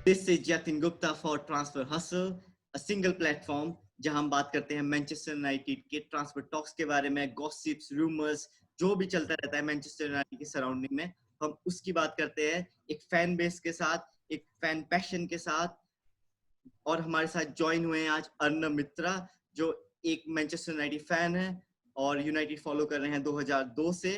This is Jatin Gupta for Transfer Hustle, a single platform जहां हम बात करते हैं मैनचेस्टर यूनाइटेड के ट्रांसफर टॉक्स के बारे में, गॉसिप्स, रूमर्स, जो भी चलता रहता है मैनचेस्टर यूनाइटेड की सराउंडिंग में, हम उसकी बात करते हैं एक फैन बेस के साथ, एक फैन पैशन के साथ। और हमारे साथ ज्वाइन हुए हैं आज अर्नब मित्रा, जो एक मैनचेस्टर यूनाइटेड फैन है और यूनाइटेड फॉलो कर रहे हैं 2002 से।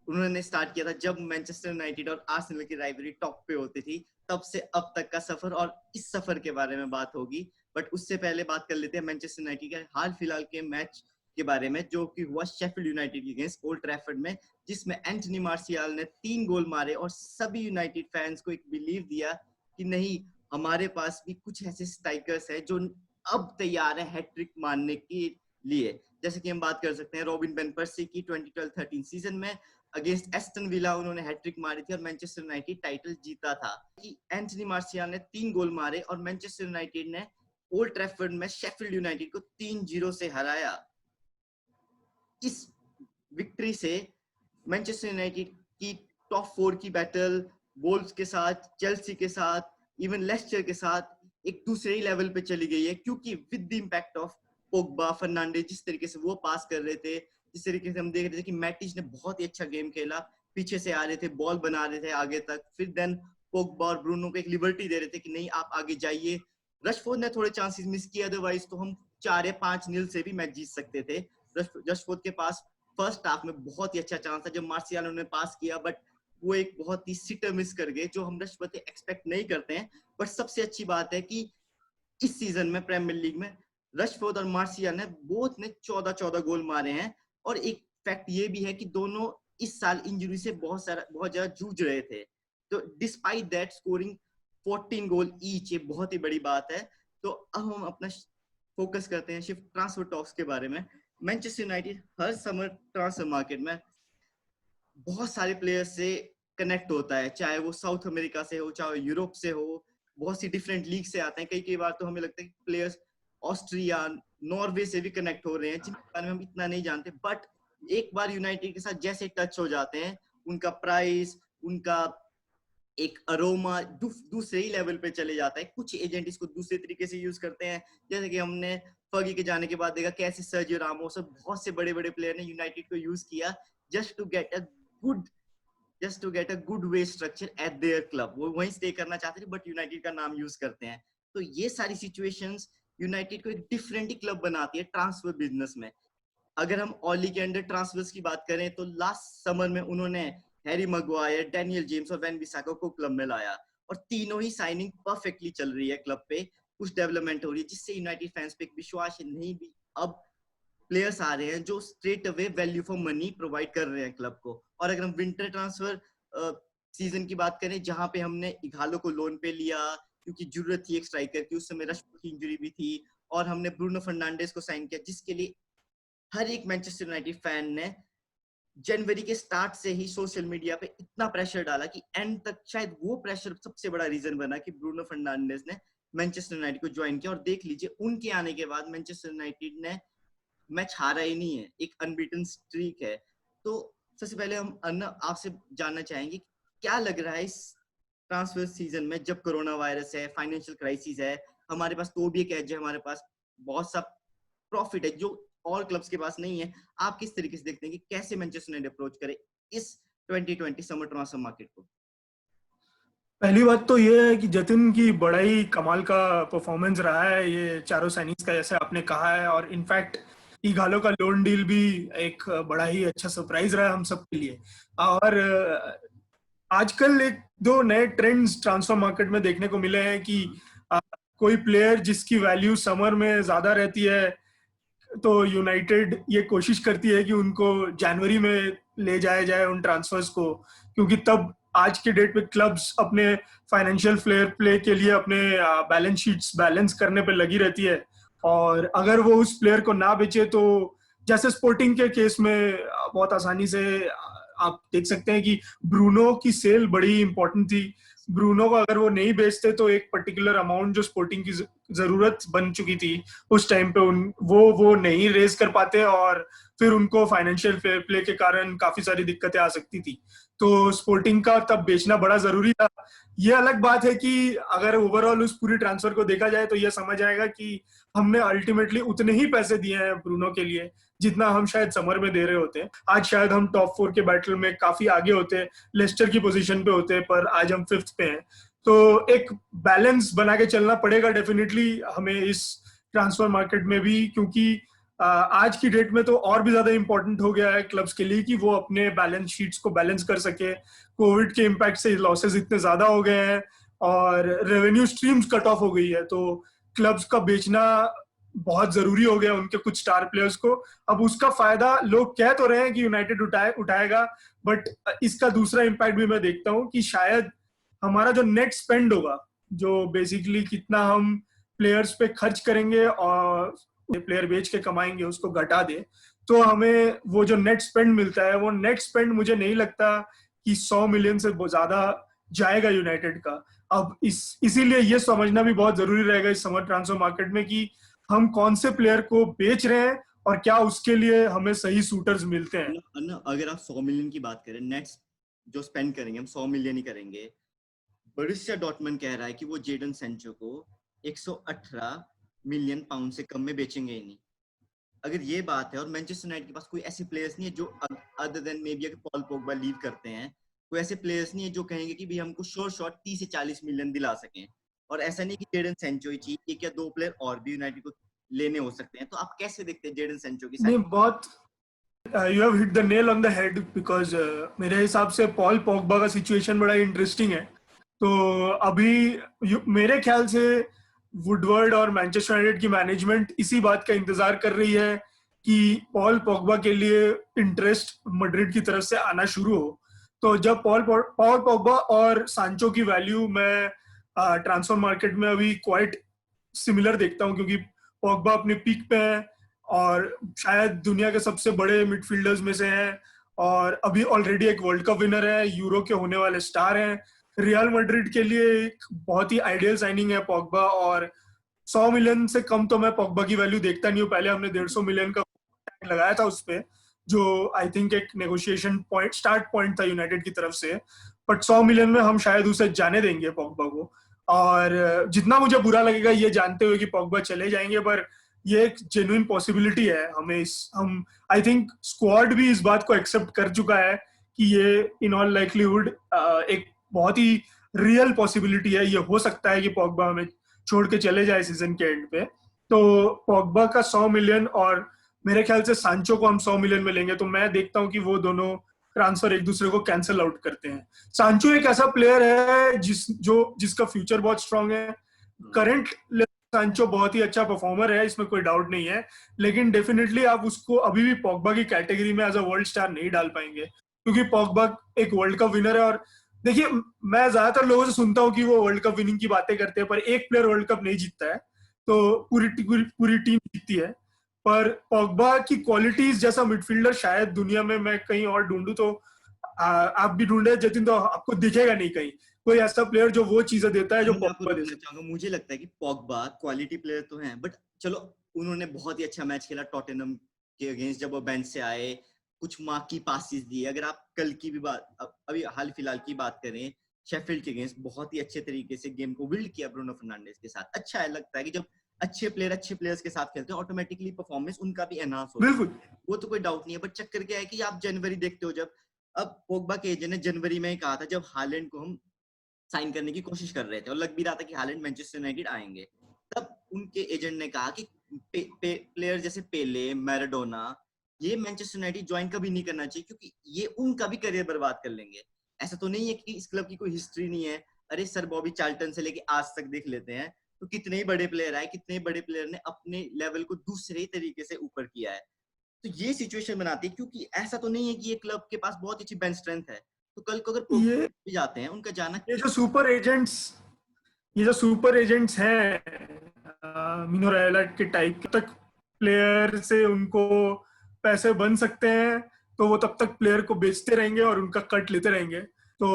उन्होंने स्टार्ट किया था जब मैनचेस्टर यूनाइटेड और आर्सेनल की राइवलरी टॉप पे होती थी, तब से अब तक का सफर, और इस सफर के बारे में बात होगी। बट उससे पहले बात कर लेते हैं मैनचेस्टर यूनाइटेड के हाल फिलहाल के मैच के बारे में, जो कि हुआ शेफील्ड यूनाइटेड के अगेंस्ट ओल्ड ट्रैफर्ड में, जिसमें एंटनी मार्शियल ने 3 गोल मारे और सभी यूनाइटेड फैंस को एक बिलीव दिया कि नहीं, हमारे पास भी कुछ ऐसे स्ट्राइकर्स हैं जो अब तैयार है हैट्रिक मारने के लिए। जैसे कि हम बात कर सकते हैं रॉबिन वैन पर्सी की 2012-13 सीजन में अगेंस्ट एस्टन विला उन्होंने हैट्रिक मारी थी और मैनचेस्टर यूनाइटेड टाइटल जीता था। कि एंटनी मार्शियल ने 3 गोल मारे और मैनचेस्टर यूनाइटेड ने ओल्ड ट्रैफर्ड में शेफील्ड यूनाइटेड को 3-0 से हराया। इस विक्ट्री से मैनचेस्टर यूनाइटेड की टॉप 4 की बैटल वोल्व्स के साथ, चेल्सी के साथ, इवन लेस्टर के साथ एक दूसरे ही लेवल पे चली गई है, क्योंकि with the impact of Pogba, Fernandes, जिस तरीके से वो पास कर रहे थे, जिस तरीके से हम देख रहे थे कि मैटिच ने बहुत ही अच्छा गेम खेला, पीछे से आ रहे थे, बॉल बना रहे थे आगे तक, फिर देन पोग्बा और ब्रूनो को एक लिबर्टी दे रहे थे कि नहीं आप आगे जाइए। रशफोर्ड ने थोड़े चांसेस मिस किए, अदरवाइज तो हम 4 या 5-0 से भी मैच जीत सकते थे। रशफोर्ड के पास फर्स्ट हाफ में बहुत ही अच्छा चांस था जब मार्शियल ने पास किया, बट वो एक बहुत ही सिटर मिस कर गए, जो हम रशफोर्ड से एक्सपेक्ट नहीं करते हैं। बट सबसे अच्छी बात है कि इस सीजन में प्रीमियर लीग में रशफोर्ड और मार्शियल ने बोथ ने 14 गोल मारे हैं। और एक फैक्ट ये भी है कि दोनों इस साल इंजरी से बहुत ज्यादा जूझ रहे थे, तो despite that scoring 14 goal each, ये बहुत ही बड़ी बात है। तो अब हम अपना फोकस करते हैं शिफ्ट ट्रांसफर टॉक्स के बारे में। मैनचेस्टर यूनाइटेड हर समर ट्रांसफर मार्केट में बहुत सारे प्लेयर्स से कनेक्ट होता है, चाहे वो साउथ अमेरिका से हो, चाहे यूरोप से हो, बहुत सी डिफरेंट लीग से आते हैं। कई बार तो हमें लगता है कि प्लेयर्स ऑस्ट्रिया, नॉर्वे से भी कनेक्ट हो रहे हैं, जिनके बारे में हम इतना नहीं जानते। बट एक बार यूनाइटेड के साथ जैसे टच हो जाते हैं, उनका प्राइस, उनका एक अरोमा दूसरे ही लेवल पे चले जाता है। कुछ एजेंट इसको दूसरे तरीके से यूज करते हैं, जैसे कि हमने फर्गी के जाने के बाद देखा कैसे सर्जियो रामोस और बहुत से बड़े बड़े प्लेयर ने यूनाइटेड को यूज किया just to get a good way structure at their club. वो वहीं स्टे करना चाहते थे बट यूनाइटेड का नाम यूज करते हैं। तो ये सारी सिचुएशंस यूनाइटेड को एक डिफरेंट ही क्लब बनाती है ट्रांसफर बिजनेस में। अगर हम ओली के अंडर ट्रांसफर्स की बात करें तो लास्ट समर में उन्होंने हैरी मैग्वायर, डैनियल जेम्स और वैन बिसाका को क्लब में लाया, और तीनों ही साइनिंग परफेक्टली चल रही है क्लब पे। कुछ डेवलपमेंट हो रही है जिससे यूनाइटेड फैंस पे एक विश्वास नहीं भी, अब प्लेयर्स आ रहे हैं जो straight away value for money provide कर रहे हैं क्लब को। और अगर हम विंटर ट्रांसफर सीजन की बात करें, जहां पे हमने इघालो को लोन पे लिया क्योंकि जरूरत थी एक स्ट्राइकर की, उस समय रशफोर्ड की इंजरी भी थी, और हमने ब्रूनो फर्नांडेज को साइन किया, जिसके लिए हर एक मैनचेस्टर यूनाइटेड फैन ने जनवरी के स्टार्ट से ही सोशल मीडिया पे इतना प्रेशर डाला कि एंड तक शायद वो प्रेशर सबसे बड़ा रीजन बना कि ब्रूनो फर्नांडेज ने मैनचेस्टर यूनाइटेड को ज्वाइन किया। और देख लीजिए उनके आने के बाद मैनचेस्टर यूनाइटेड ने मैच हारा ही नहीं है, एक अनबीटन स्ट्रीक है। तो सबसे पहले हम आपसे जानना चाहेंगे क्या लग रहा है इस ट्रांसफर सीजन में, जब कोरोना वायरस है, फाइनेंशियल क्राइसिस है, हमारे पास तो भी एक एज है, हमारे पास बहुत सा प्रॉफिट है जो और क्लब्स के पास नहीं है। आप किस तरीके से देखते हैं कि कैसे मैनचेस्टर यूनाइटेड अप्रोच करे इस 2020 समर ट्रांसफर मार्केट को? पहली बात तो ये है कि जतिन की बड़ा ही कमाल का परफॉर्मेंस रहा है ये चारों साइनिंग्स का, जैसे आपने कहा है। और इनफैक्ट इघालो का लोन डील भी एक बड़ा ही अच्छा सरप्राइज रहा हम सब के लिए। और आजकल एक दो नए ट्रेंड्स ट्रांसफर मार्केट में देखने को मिले हैं कि कोई प्लेयर जिसकी वैल्यू समर में ज्यादा रहती है तो यूनाइटेड ये कोशिश करती है कि उनको जनवरी में ले जाया जाए उन ट्रांसफर्स को, क्योंकि तब आज के डेट में क्लब्स अपने फाइनेंशियल फ्लेयर प्ले के लिए अपने बैलेंस शीट्स बैलेंस करने पे लगी रहती है। और अगर वो उस प्लेयर को ना बेचे तो जैसे स्पोर्टिंग के केस में बहुत आसानी से आप देख सकते हैं कि ब्रूनो की सेल बड़ी इंपॉर्टेंट थी। ब्रूनो को अगर वो नहीं बेचते तो एक पर्टिकुलर अमाउंट जो स्पोर्टिंग की जरूरत बन चुकी थी उस टाइम पे वो नहीं रेज कर पाते, और फिर उनको फाइनेंशियल फेयर प्ले के कारण काफी सारी दिक्कतें आ सकती थी। तो स्पोर्टिंग का तब बेचना बड़ा जरूरी था। ये अलग बात है कि अगर ओवरऑल उस पूरी ट्रांसफर को देखा जाए तो ये समझ आएगा कि हमने अल्टीमेटली उतने ही पैसे दिए हैं ब्रूनो के लिए जितना हम शायद समर में दे रहे होते। आज शायद हम टॉप 4 के बैटल में काफी आगे होते, लेस्टर की पोजीशन पे होते, पर आज हम 5th पे हैं। तो एक बैलेंस बना के चलना पड़ेगा डेफिनेटली हमें इस ट्रांसफर मार्केट में भी, क्योंकि आज की डेट में तो और भी ज्यादा इंपॉर्टेंट हो गया है क्लब्स के लिए कि वो अपने बैलेंस शीट्स को बैलेंस कर सके। कोविड के इम्पैक्ट से लॉसेस इतने ज्यादा हो गए हैं और रेवेन्यू स्ट्रीम्स कट ऑफ हो गई है, तो क्लब्स का बेचना बहुत जरूरी हो गया उनके कुछ स्टार प्लेयर्स को। अब उसका फायदा लोग कह तो रहे हैं कि यूनाइटेड उठाएगा, बट इसका दूसरा इम्पैक्ट भी मैं देखता हूँ कि शायद हमारा जो नेट स्पेंड होगा, जो बेसिकली कितना हम प्लेयर्स पे खर्च करेंगे और प्लेयर बेच के कमाएंगे उसको घटा दे, तो हमें वो जो नेट स्पेंड मिलता है वो नेट स्पेंड मुझे नहीं लगता कि 100 मिलियन से ज्यादा जाएगा यूनाइटेड का। अब इसीलिए ये समझना भी बहुत जरूरी रहेगा इस समर ट्रांसफर मार्केट में कि हम कौन से प्लेयर को बेच रहे हैं और क्या उसके लिए हमें सही सूटर्स मिलते हैं। अगर आप 100 मिलियन की बात करें, नेट जो स्पेंड करेंगे हम 100 मिलियन ही करेंगे। बोरुसिया डॉर्टमंड कह रहा है कि वो जेडन सैंचो को 118 मिलियन पाउंड से कम में बेचेंगे ही नहीं। अगर ये बात है, और मैनचेस्टर यूनाइटेड के पास कोई ऐसे प्लेयर्स नहीं है जो अदर देन मे बी अगर पॉल पोग्बा लीव करते हैं, कोई ऐसे प्लेयर्स नहीं है जो कहेंगे कि भी हमको शॉर्ट 30 से 40 मिलियन दिला सकें। और ऐसा नहीं कि जेडन सैंचो ही चाहिए, एक या दो प्लेयर और भी यूनाइटेड को लेने हो सकते हैं। तो आप कैसे देखते हैं जेडन सैंचो की नहीं, बहुत you have hit the nail on the head, because मेरे हिसाब से पॉल पोग्बा का सिचुएशन बड़ा इंटरेस्टिंग है। तो अभी मेरे ख्याल से वुडवर्ड और मैनचेस्टर यूनाइटेड की मैनेजमेंट इसी बात का इंतजार कर रही है कि पॉल पोग्बा के लिए इंटरेस्ट मैड्रिड की तरफ से आना शुरू हो। तो जब पॉल पोग्बा और सांचो की वैल्यू मैं ट्रांसफर मार्केट में अभी क्वाइट सिमिलर देखता हूँ, क्योंकि पोग्बा अपने पीक पे है और शायद दुनिया के सबसे बड़े मिडफील्डर्स में से हैं, और अभी ऑलरेडी एक वर्ल्ड कप विनर है, यूरो के होने वाले स्टार हैं। रियल मैड्रिड के लिए एक बहुत ही आइडियल साइनिंग है पोग्बा, और 100 मिलियन से कम तो मैं पोग्बा की वैल्यू देखता नहीं हूँ। पहले हमने 150 मिलियन का लगाया था उस पे, जो आई थिंक एक नेगोशिएशन पॉइंट स्टार्ट पॉइंट था यूनाइटेड की तरफ से, बट 100 मिलियन में हम शायद उसे जाने देंगे पोग्बा को। और जितना मुझे बुरा लगेगा ये जानते हुए कि पोग्बा चले जाएंगे, पर ये एक जेन्युइन पॉसिबिलिटी है। हम आई थिंक स्क्वाड भी इस बात को एक्सेप्ट कर चुका है कि ये इन ऑल लाइकलीहुड एक बहुत ही रियल पॉसिबिलिटी है। ये हो सकता है कि पोग्बा हमें छोड़ के चले जाए सीजन के एंड पे। तो पोग्बा का 100 मिलियन और मेरे ख्याल से सांचो को हम 100 मिलियन में लेंगे, तो मैं देखता हूँ कि वो दोनों ट्रांसफर एक दूसरे को कैंसिल आउट करते हैं। सांचो एक ऐसा प्लेयर है जिसका फ्यूचर बहुत स्ट्रांग है। करंट सांचो बहुत ही अच्छा परफॉर्मर है, इसमें कोई डाउट नहीं है, लेकिन डेफिनेटली आप उसको अभी भी पोग्बा की कैटेगरी में एज अ वर्ल्ड स्टार नहीं डाल पाएंगे, क्योंकि पोग्बा एक वर्ल्ड कप विनर है। और देखिए, मैं ज्यादातर लोगों से सुनता हूँ कि वो वर्ल्ड कप विनिंग की बातें करते हैं, पर एक प्लेयर वर्ल्ड कप नहीं जीतता है, तो पूरी टीम जीतती है। पर पोग्बा की क्वालिटीज जैसा मिडफील्डर शायद दुनिया में मैं कहीं और ढूंढूं तो आप भी ढूंढे जतिन, तो आपको दिखेगा नहीं कहीं कोई ऐसा प्लेयर जो वो चीजें देता है जो पोग्बा दे सकता है। मुझे लगता है कि पोग्बा क्वालिटी प्लेयर तो हैं, बट चलो उन्होंने बहुत ही अच्छा मैच खेला टॉटेनहम के अगेंस्ट, जब वो बेंच से आए कुछ मार्क की पासिस दिए। अगर आप कल की भी बात, अभी हाल फिलहाल की बात करें, शेफील्ड के अगेंस्ट बहुत ही अच्छे तरीके से गेम को बिल्ड किया ब्रूनो फर्नांडिस के साथ। अच्छा है, लगता है कि जब अच्छे प्लेयर्स के साथ खेलते हैं ऑटोमेटिकली परफॉर्मेंस उनका भी एनहांस होता है, वो तो कोई डाउट नहीं है। बट चक्कर क्या है कि आप जनवरी देखते हो, जब अब पोग्बा के एजेंट ने जनवरी में ही कहा था, जब हालैंड को हम साइन करने की कोशिश कर रहे थे और लग भी रहा था कि हालैंड मैनचेस्टर यूनाइटेड आएंगे, तब उनके एजेंट ने कहा कि प्लेयर जैसे पेले, मैराडोना, ये मैनचेस्टर यूनाइटेड ज्वाइन कभी नहीं करना चाहिए, क्योंकि ये उनका भी करियर बर्बाद कर लेंगे। ऐसा तो नहीं है कि इस क्लब की कोई हिस्ट्री नहीं है। अरे सर बॉबी चार्ल्टन से लेके आज तक देख लेते हैं, तो कितने ही बड़े प्लेयर आए, कितने बड़े प्लेयर ने अपने लेवल को दूसरे ही तरीके से ऊपर किया है। तो ये सिचुएशन बनाती है, क्योंकि ऐसा तो नहीं है कि ये क्लब के पास बहुत अच्छी बेंच स्ट्रेंथ है, तो कल को अगर ये भी जाते हैं उनका जाना, ये जो सुपर एजेंट्स हैं मिनो रायोला के टाइप तक प्लेयर से उनको पैसे बन सकते हैं, तो वो तब तक प्लेयर को बेचते रहेंगे और उनका कट लेते रहेंगे। तो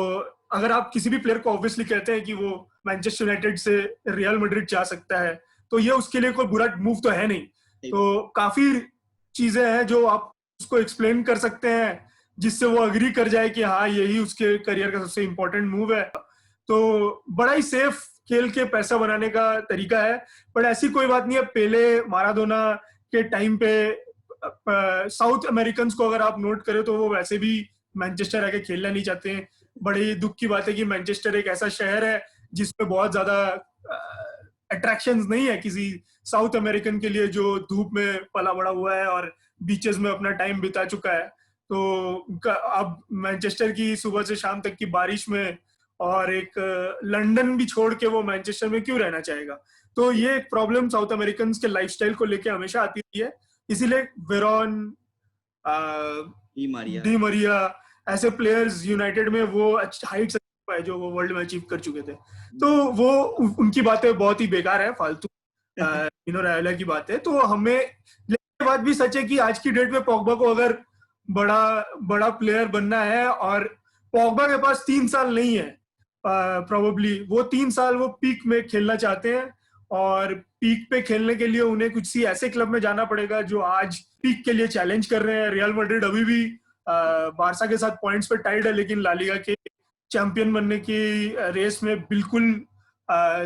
अगर आप किसी भी प्लेयर को ऑब्वियसली कहते हैं कि वो मैनचेस्टर यूनाइटेड से रियल मैड्रिड जा सकता है, तो ये उसके लिए कोई बुरा मूव तो है नहीं। तो काफी चीजें हैं जो आप उसको एक्सप्लेन कर सकते हैं जिससे वो अग्री कर जाए कि हाँ यही उसके करियर का सबसे इंपॉर्टेंट मूव है। तो बड़ा ही सेफ खेल के पैसा बनाने का तरीका है। बट ऐसी कोई बात नहीं है, पेले माराडोना के टाइम पे साउथ अमेरिकन को अगर आप नोट करें तो वो वैसे भी मैनचेस्टर आके खेलना नहीं चाहते हैं। बड़ी दुख की बात है कि मैनचेस्टर एक ऐसा शहर है जिसमें बहुत ज्यादा अट्रैक्शंस नहीं है किसी साउथ अमेरिकन के लिए जो धूप में पला बड़ा हुआ है और बीचेस में अपना टाइम बिता चुका है। तो अब मैनचेस्टर की सुबह से शाम तक की बारिश में और एक लंदन भी छोड़ के वो मैनचेस्टर में क्यों रहना चाहेगा। तो ये एक प्रॉब्लम साउथ अमेरिकन के लाइफस्टाइल को लेके हमेशा आती रही है। इसीलिए वेरॉन, डी मरिया ऐसे प्लेयर्स यूनाइटेड में वो हाइट्स पाए जो वो वर्ल्ड में अचीव कर चुके थे। तो वो उनकी बातें बहुत ही बेकार है, फालतू मिनो रायोला की बात है। तो हमें लेकिन बात भी सच है कि आज की डेट में पोग्बा को अगर बड़ा प्लेयर बनना है और पोग्बा के पास 3 साल नहीं है, प्रोबेबली वो 3 साल वो पीक में खेलना चाहते हैं और पीक पे खेलने के लिए उन्हें कुछ सी ऐसे क्लब में जाना पड़ेगा जो आज पीक के लिए चैलेंज कर रहे हैं। रियल मैड्रिड अभी भी बारसा के साथ पॉइंट्स पे टाइड है, लेकिन ला लीगा के चैंपियन बनने की रेस में बिल्कुल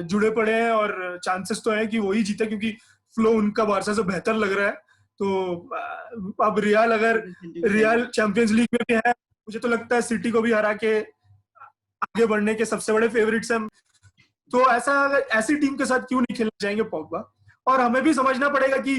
जुड़े पड़े हैं और चांसेस तो है कि वही जीते क्योंकि फ्लो उनका बारसा से बेहतर लग रहा है। तो अब रियल चैंपियंस लीग में भी है, मुझे तो लगता है सिटी को भी हरा के आगे बढ़ने के सबसे बड़े फेवरेट्स हैं। तो ऐसी टीम के साथ क्यों नहीं खेलना चाहेंगे पोग्बा। और हमें भी समझना पड़ेगा कि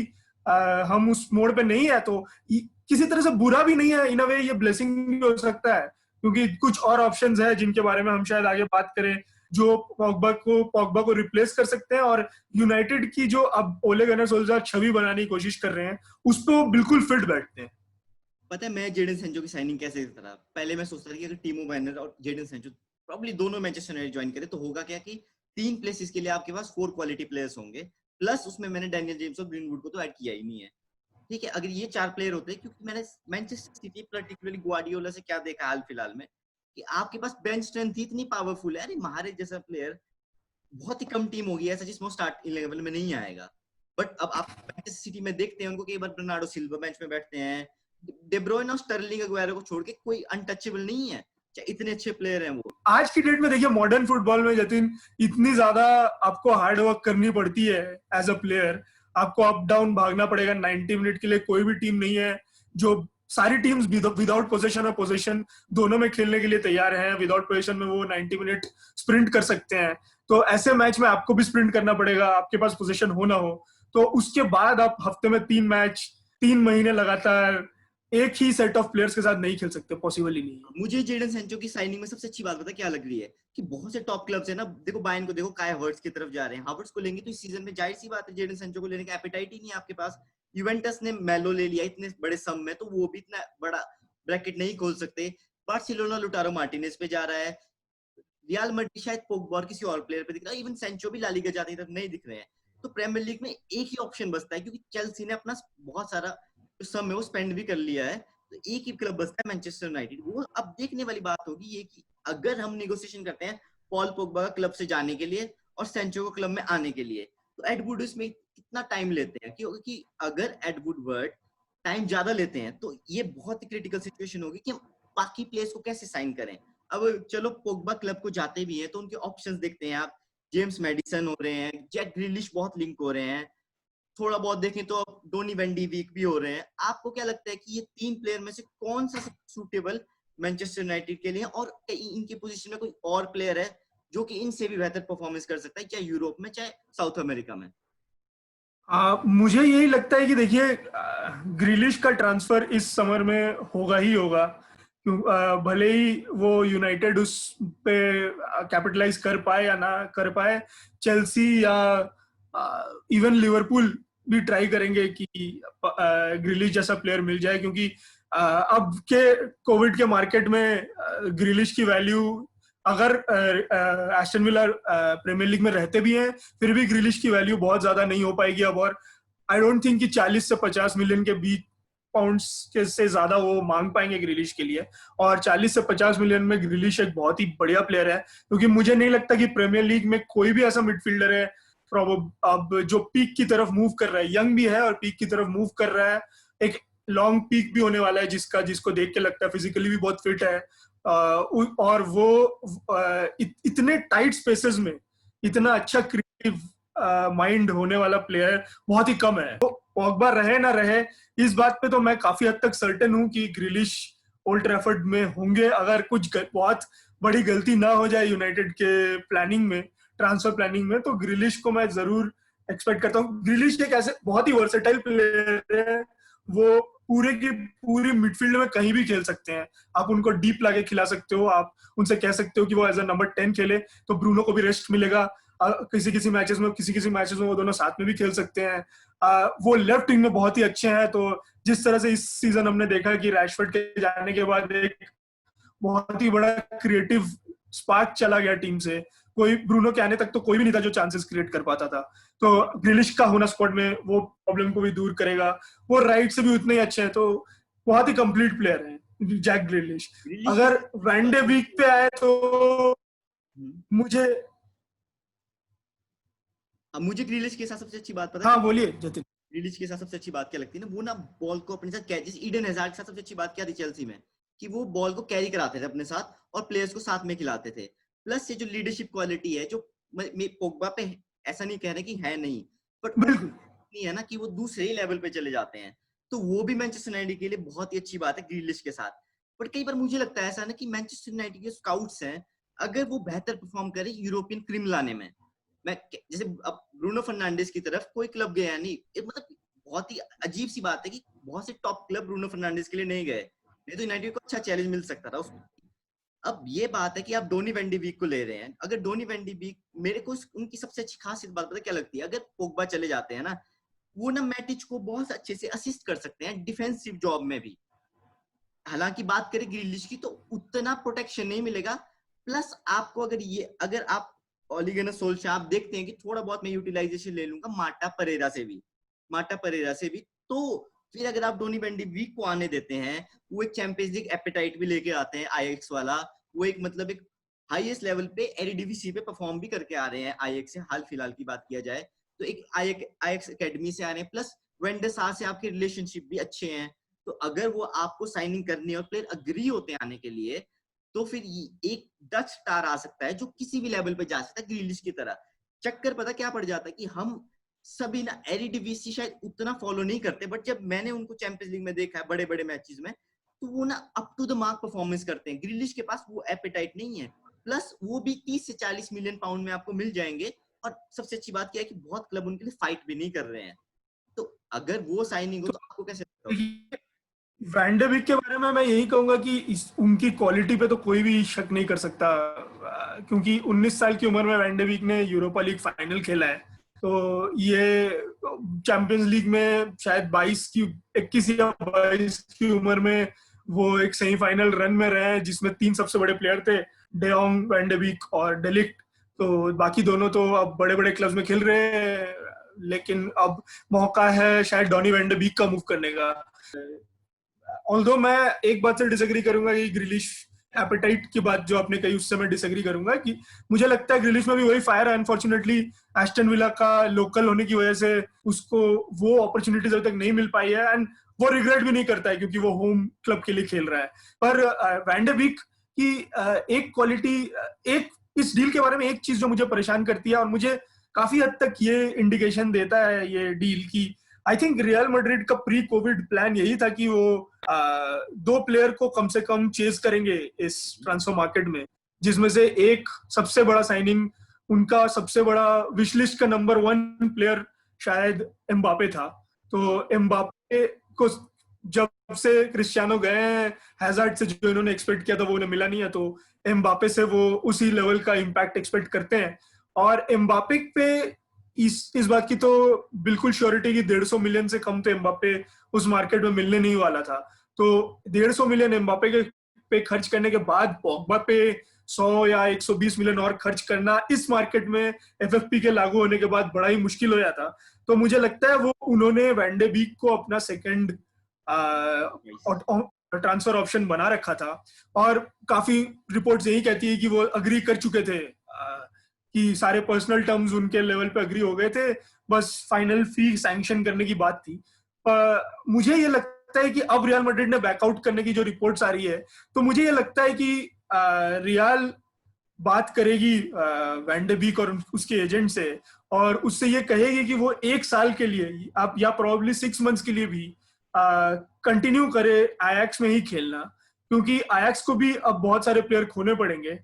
हम उस मोड़ पे नहीं है तो किसी तरह से बुरा भी नहीं है, इन अ वे ये ब्लेसिंग भी हो सकता है क्योंकि कुछ और ऑप्शंस है जिनके बारे में हम शायद आगे बात करें जो पोग्बा को रिप्लेस कर सकते हैं और यूनाइटेड की जो अब ओले गनर सोल्जर छवि बनाने की कोशिश कर रहे हैं उस पर वो बिल्कुल फिट बैठते हैं। पता है मैं जेडन सेंचो की साइनिंग कैसे करता था, पहले मैं सोचता था कि अगर टीमो वर्नर और जेडन सेंचो प्रॉब्ली दोनों मैनचेस्टर यूनाइटेड ज्वाइन करे तो होगा क्या कि 3 प्लेसेस के लिए आपके पास 4 क्वालिटी प्लेयर्स होंगे, प्लस उसमें मैंने डैनियल जेम्स और ग्रीनवुड को तो ऐड किया ही नहीं है। ठीक है, अगर ये 4 प्लेयर होते, क्योंकि मैंने मैनचेस्टर सिटी पर्टिकुलरली ग्वार्डियोला से क्या देखा हाल फिलहाल में कि आपके पास बेंच स्ट्रेंथ ही इतनी पावरफुल है। अरे महाराज जैसा प्लेयर बहुत ही कम टीम होगी ऐसा जिसमें स्टार्ट लेवल में नहीं आएगा। बट अब आप मैनचेस्टर सिटी में देखते हैं उनको कई बार बर्नार्डो सिल्वा बेंच में बैठते हैं, डे ब्रुयने और स्टर्लिंग अग्वायरो को छोड़ के कोई अनटचेबल नहीं है, इतने अच्छे प्लेयर हैं वो। आज की डेट में देखिए मॉडर्न फुटबॉल में जतिन इतनी ज्यादा आपको हार्ड वर्क करनी पड़ती है एज अ प्लेयर, आपको अप डाउन भागना पड़ेगा 90 मिनट के लिए। कोई भी टीम नहीं है जो सारी टीम्स विदाउट पोजीशन और पोजीशन दोनों में खेलने के लिए तैयार हैं। विदाउट पोजीशन में वो 90 मिनट स्प्रिंट कर सकते हैं, तो ऐसे मैच में आपको भी स्प्रिंट करना पड़ेगा आपके पास पोजीशन हो ना हो। तो उसके बाद आप हफ्ते में 3 मैच 3 महीने लगातार एक ही सेट ऑफ प्लेयर्स के साथ नहीं खेल सकते, पॉसिबल ही नहीं है। मुझे जेडन सेंचो की साइनिंग में सबसे अच्छी बात पता क्या लग रही है कि बहुत से टॉप क्लब्स है ना, देखो बायर्न को देखो, काय हावर्ट्स की तरफ जा रहे हैं, हावर्ट्स को लेंगे तो इस सीजन में जाहिर सी बात है जेडन सेंचो को लेने का एपेटाइट ही नहीं है आपके पास। यूवेंटस ने मेलो ले लिया इतने बड़े सम में, तो वो भी इतना बड़ा ब्रैकेट नहीं खोल सकते। बार्सिलोना लुटारो मार्टिनेज पे जा रहा है, रियल मैड्रिड शायद पोग्बा और किसी और प्लेयर पे दिख रहा है, इवन सेंचो भी ला लीगा जाती तरफ नहीं दिख रहे हैं। तो प्रीमियर लीग में एक ही ऑप्शन बचता है क्योंकि चेल्सी ने अपना बहुत सारा सम है वो स्पेंड भी कर लिया है, तो एक ही क्लब बचता है मैनचेस्टर यूनाइटेड। वो अब देखने वाली बात होगी ये कि अगर हम नेगोशिएशन करते हैं पॉल पोग्बा का क्लब से जाने के लिए और सेंचो को क्लब में आने के लिए, तो एड वुड इसमें कितना टाइम लेते हैं, क्योंकि अगर एड वुडवर्ड टाइम ज्यादा लेते हैं तो ये बहुत ही क्रिटिकल सिचुएशन होगी कि हम बाकी प्लेयर्स को कैसे साइन करें। अब चलो पोग्बा क्लब को जाते भी हैं तो उनके ऑप्शंस देखते हैं आप, जेम्स मैडिसन हो रहे हैं, जैक ग्रिलिश बहुत लिंक हो रहे हैं, थोड़ा बहुत देखें तो डोनी वैन डी वीक भी हो रहे हैं। आपको क्या लगता है कि ये 3 प्लेयर में से कौन सा सूटेबल मैनचेस्टर यूनाइटेड के लिए, और इनकी पोजीशन में कोई और प्लेयर है जो कि इनसे भी बेहतर परफॉर्मेंस कर सकता है, चाहे यूरोप में चाहे साउथ अमेरिका में? मुझे यही लगता है कि देखिए ग्रिलिश का ट्रांसफर इस समर में होगा ही होगा, भले ही वो यूनाइटेड उस पे कैपिटलाइज कर पाए या ना कर पाए। चेल्सी या इवन लिवरपूल भी ट्राई करेंगे कि ग्रिलिश जैसा प्लेयर मिल जाए, क्योंकि अब के कोविड के मार्केट में ग्रिलिश की वैल्यू, अगर एस्टन विला प्रीमियर लीग में रहते भी हैं फिर भी ग्रिलिश की वैल्यू बहुत ज्यादा नहीं हो पाएगी अब। और आई डोंट थिंक कि 40 से 50 मिलियन के बीच पाउंड्स के से ज्यादा वो मांग पाएंगे ग्रिलिश के लिए, और 40 से 50 मिलियन में ग्रिलिश एक बहुत ही बढ़िया प्लेयर है, क्योंकि मुझे नहीं लगता कि प्रीमियर लीग में कोई भी ऐसा मिडफील्डर है अब जो पीक की तरफ मूव कर रहा है, यंग भी है और पीक की तरफ मूव कर रहा है, एक लॉन्ग पीक भी होने वाला है जिसको देख के लगता है फिजिकली भी बहुत फिट है, और वो इतने टाइट स्पेसेस में इतना अच्छा क्रिएटिव माइंड होने वाला प्लेयर बहुत ही कम है। तो पॉगबा रहे ना रहे, इस बात पे तो मैं काफी हद तक सर्टेन हूं कि ग्रिलिश ओल्ड ट्रैफर्ड में होंगे, अगर कुछ बहुत बड़ी गलती ना हो जाए यूनाइटेड के प्लानिंग में, ट्रांसफर प्लानिंग में, तो ग्रिलिश को मैं जरूर एक्सपेक्ट करता हूँ। ग्रिलिश एक ऐसे बहुत ही वर्सेटाइल प्लेयर है, वो पूरे की पूरी मिडफील्ड में कहीं भी खेल सकते हैं, आप उनको डीप लाके खिला सकते हो, आप उनसे कह सकते हो कि वो एज अ नंबर 10 खेले तो ब्रूनो को भी रेस्ट मिलेगा, किसी मैचेस में वो दोनों साथ में भी खेल सकते हैं, वो लेफ्ट विंग में बहुत ही अच्छे हैं। तो जिस तरह से इस सीजन हमने देखा कि रैशफोर्ड के जाने के बाद एक बहुत ही बड़ा क्रिएटिव स्पार्क चला गया टीम से, कोई ब्रूनो के आने तक तो कोई भी नहीं था जो चांसेस क्रिएट कर पाता था, तो ग्रिलिश का होना स्क्वाड में वो प्रॉब्लम को भी दूर करेगा, वो राइट से भी उतने ही अच्छे हैं, तो बहुत ही कंप्लीट प्लेयर है जैक ग्रिलिश। अगर वैन डे वीक पे आए तो मुझे ग्रिलिश के साथ सबसे अच्छी बात पता है, हाँ बोलिए जतिन। ग्रिलिश के साथ सबसे अच्छी बात क्या लगती है ना, वो ना बॉल को अपने साथ कैच, ईडन हैजार्ड के साथ सबसे अच्छी बात क्या थी चेल्सी में, कि वो बॉल को कैरी कराते थे अपने साथ और प्लेयर्स को साथ में खिलाते थे। प्लस ये जो लीडरशिप क्वालिटी है, जो पोग्बा पे ऐसा नहीं कह रहे कि है नहीं, बट नहीं है ना कि वो दूसरे लेवल पे चले जाते हैं, तो वो भी मैनचेस्टर यूनाइटेड के लिए बहुत ही अच्छी बात है ग्रिलिश के साथ। बट कई बार मुझे लगता है ऐसा ना कि मैनचेस्टर यूनाइटेड के स्काउट्स हैं, अगर वो बेहतर परफॉर्म करे यूरोपियन क्रीम लाने में, मैं जैसे अब ब्रूनो फर्नांडिस की तरफ कोई क्लब गया नहीं, मतलब बहुत ही अजीब सी बात है कि बहुत से टॉप क्लब ब्रूनो फर्नांडिस के लिए नहीं गए, नहीं तो यूनाइटेड को अच्छा चैलेंज मिल सकता था उसमें। अब ये बात है कि आप डोनी वैन डी वीक को ले रहे हैं, अगर डोनी वैन डी वीक, मेरे को उनकी सबसे अच्छी खासियत बात पता क्या लगती है, अगर पोग्बा चले जाते हैं ना, वो ना मैटिच को बहुत अच्छे से असिस्ट कर सकते हैं डिफेंसिव जॉब में भी। हालांकि बात करें ग्रिलिश की तो उतना प्रोटेक्शन नहीं मिलेगा, प्लस आपको अगर आप ओले गुनर सोल्शायर आप देखते हैं कि थोड़ा बहुत मैं यूटिलाइजेशन ले लूंगा मार्टा परेरा से भी, तो फिर अगर आप डोनी वैन डी वीक को आने देते हैं, वो एक चैंपियंस लीग एपेटाइट भी लेके आते हैं आईएक्स वाला, वो एक मतलब एक हाईएस्ट लेवल पे एरिडीवीसी पे परफॉर्म भी करके आ रहे हैं आईएक्स से, हाल फिलहाल की बात किया जाए तो एक आईएक्स एकेडमी से आ रहे हैं, प्लस वेंडर सार से आपके रिलेशनशिप भी अच्छे हैं, तो अगर वो आपको साइनिंग करनी है और प्लेयर अग्री होते हैं आने के लिए, तो फिर एक डच स्टार आ सकता है जो किसी भी लेवल पे जा सकता है ग्रिलिश की तरह। चक्कर पता क्या पड़ जाता है कि हम सभी ना एरिडीवीसी शायद उतना फॉलो नहीं करते, बट जब मैंने उनको चैंपियंस लीग में देखा है बड़े बड़े मैचेस में, तो वो ना up to the mark performance करते हैं। ग्रिलिश के पास वो एपेटाइट नहीं है, प्लस वो भी 30 से 40 मिलियन पाउंड में आपको मिल जाएंगे, और सबसे अच्छी बात क्या है कि बहुत क्लब उनके लिए फाइट भी नहीं कर रहे हैं, तो अगर वो साइनिंग हो तो आपको कैसे लगता है? वैन डे वीक के बारे में मैं यही कहूंगा कि उनकी क्वालिटी पे तो कोई भी शक नहीं कर सकता, क्योंकि 19 साल की उम्र में वैन डे वीक ने यूरोपा लीग फाइनल खेला है, तो ये चैंपियंस लीग में शायद 21 या 22 की उम्र में वो एक सेमीफाइनल रन में रहे हैं, जिसमें 3 सबसे बड़े प्लेयर थे, डे जॉन्ग, वैन डे वीक और डे लिक्ट, तो बाकी दोनों तो अब बड़े बड़े क्लब्स में खेल रहे हैं, लेकिन अब मौका है शायद डॉनी वैन डे वीक का मूव करने का। ऑल्दो मैं एक बात से डिसएग्री करूंगा कि ग्रिलिश एपेटाइट की बात जो आपने कही उससे मैं डिसएग्री करूंगा, कि मुझे लगता है ग्रिलिश में भी वही फायर है, अनफॉर्चुनेटली एस्टन विला का लोकल होने की वजह से उसको वो अपॉर्चुनिटीज अभी तक नहीं मिल पाई है, एंड वो रिग्रेट भी नहीं करता है क्योंकि वो होम क्लब के लिए खेल रहा है। पर वैन डे वीक की एक क्वालिटी, एक इस डील के बारे में एक चीज जो मुझे परेशान करती है और मुझे काफी हद तक ये इंडिकेशन देता है ये डील की, आई थिंक रियल मैड्रिड का प्री कोविड प्लान यही था कि वो 2 प्लेयर को कम से कम चेज करेंगे इस ट्रांसफर मार्केट में, जिसमें से एक सबसे बड़ा साइनिंग, उनका सबसे बड़ा विशलिस्ट का नंबर 1 प्लेयर शायद एम्बापे था। तो एम्बापे को जब से क्रिस्टियानो गए हैं, हैजार्ड से जो इन्होंने एक्सपेक्ट किया था वो उन्हें मिला नहीं है, तो एम्बापे से वो उसी लेवल का इम्पैक्ट एक्सपेक्ट करते हैं। और एम्बापे पे इस बात की तो बिल्कुल श्योरिटी की 150 मिलियन से कम तो एम्बापे उस मार्केट में मिलने नहीं वाला था, तो 150 मिलियन एम्बापे के पे खर्च करने के बाद पोग्बा पे 100 या 120 मिलियन और खर्च करना इस मार्केट में एफएफपी के लागू होने के बाद बड़ा ही मुश्किल हो जाता। तो मुझे लगता है वो उन्होंने वैन डे वीक को अपना सेकंड ट्रांसफर ऑप्शन बना रखा था, और काफी रिपोर्ट्स यही कहती है कि वो अग्री कर चुके थे, कि सारे पर्सनल टर्म्स उनके लेवल पे अग्री हो गए थे, बस फाइनल फी सैंक्शन करने की बात थी। मुझे ये लगता है कि अब रियल मैड्रिड ने बैकआउट करने की जो रिपोर्ट्स आ रही है, तो मुझे ये लगता है कि रियल बात करेगी वैन डे बीक और उसके एजेंट से, और उससे ये कहेगी कि वो 1 साल के लिए आप या प्रोबेबली 6 मंथ्स के लिए भी कंटिन्यू करे आयैक्स में ही खेलना, क्योंकि आयैक्स को भी अब बहुत सारे प्लेयर खोने पड़ेंगे,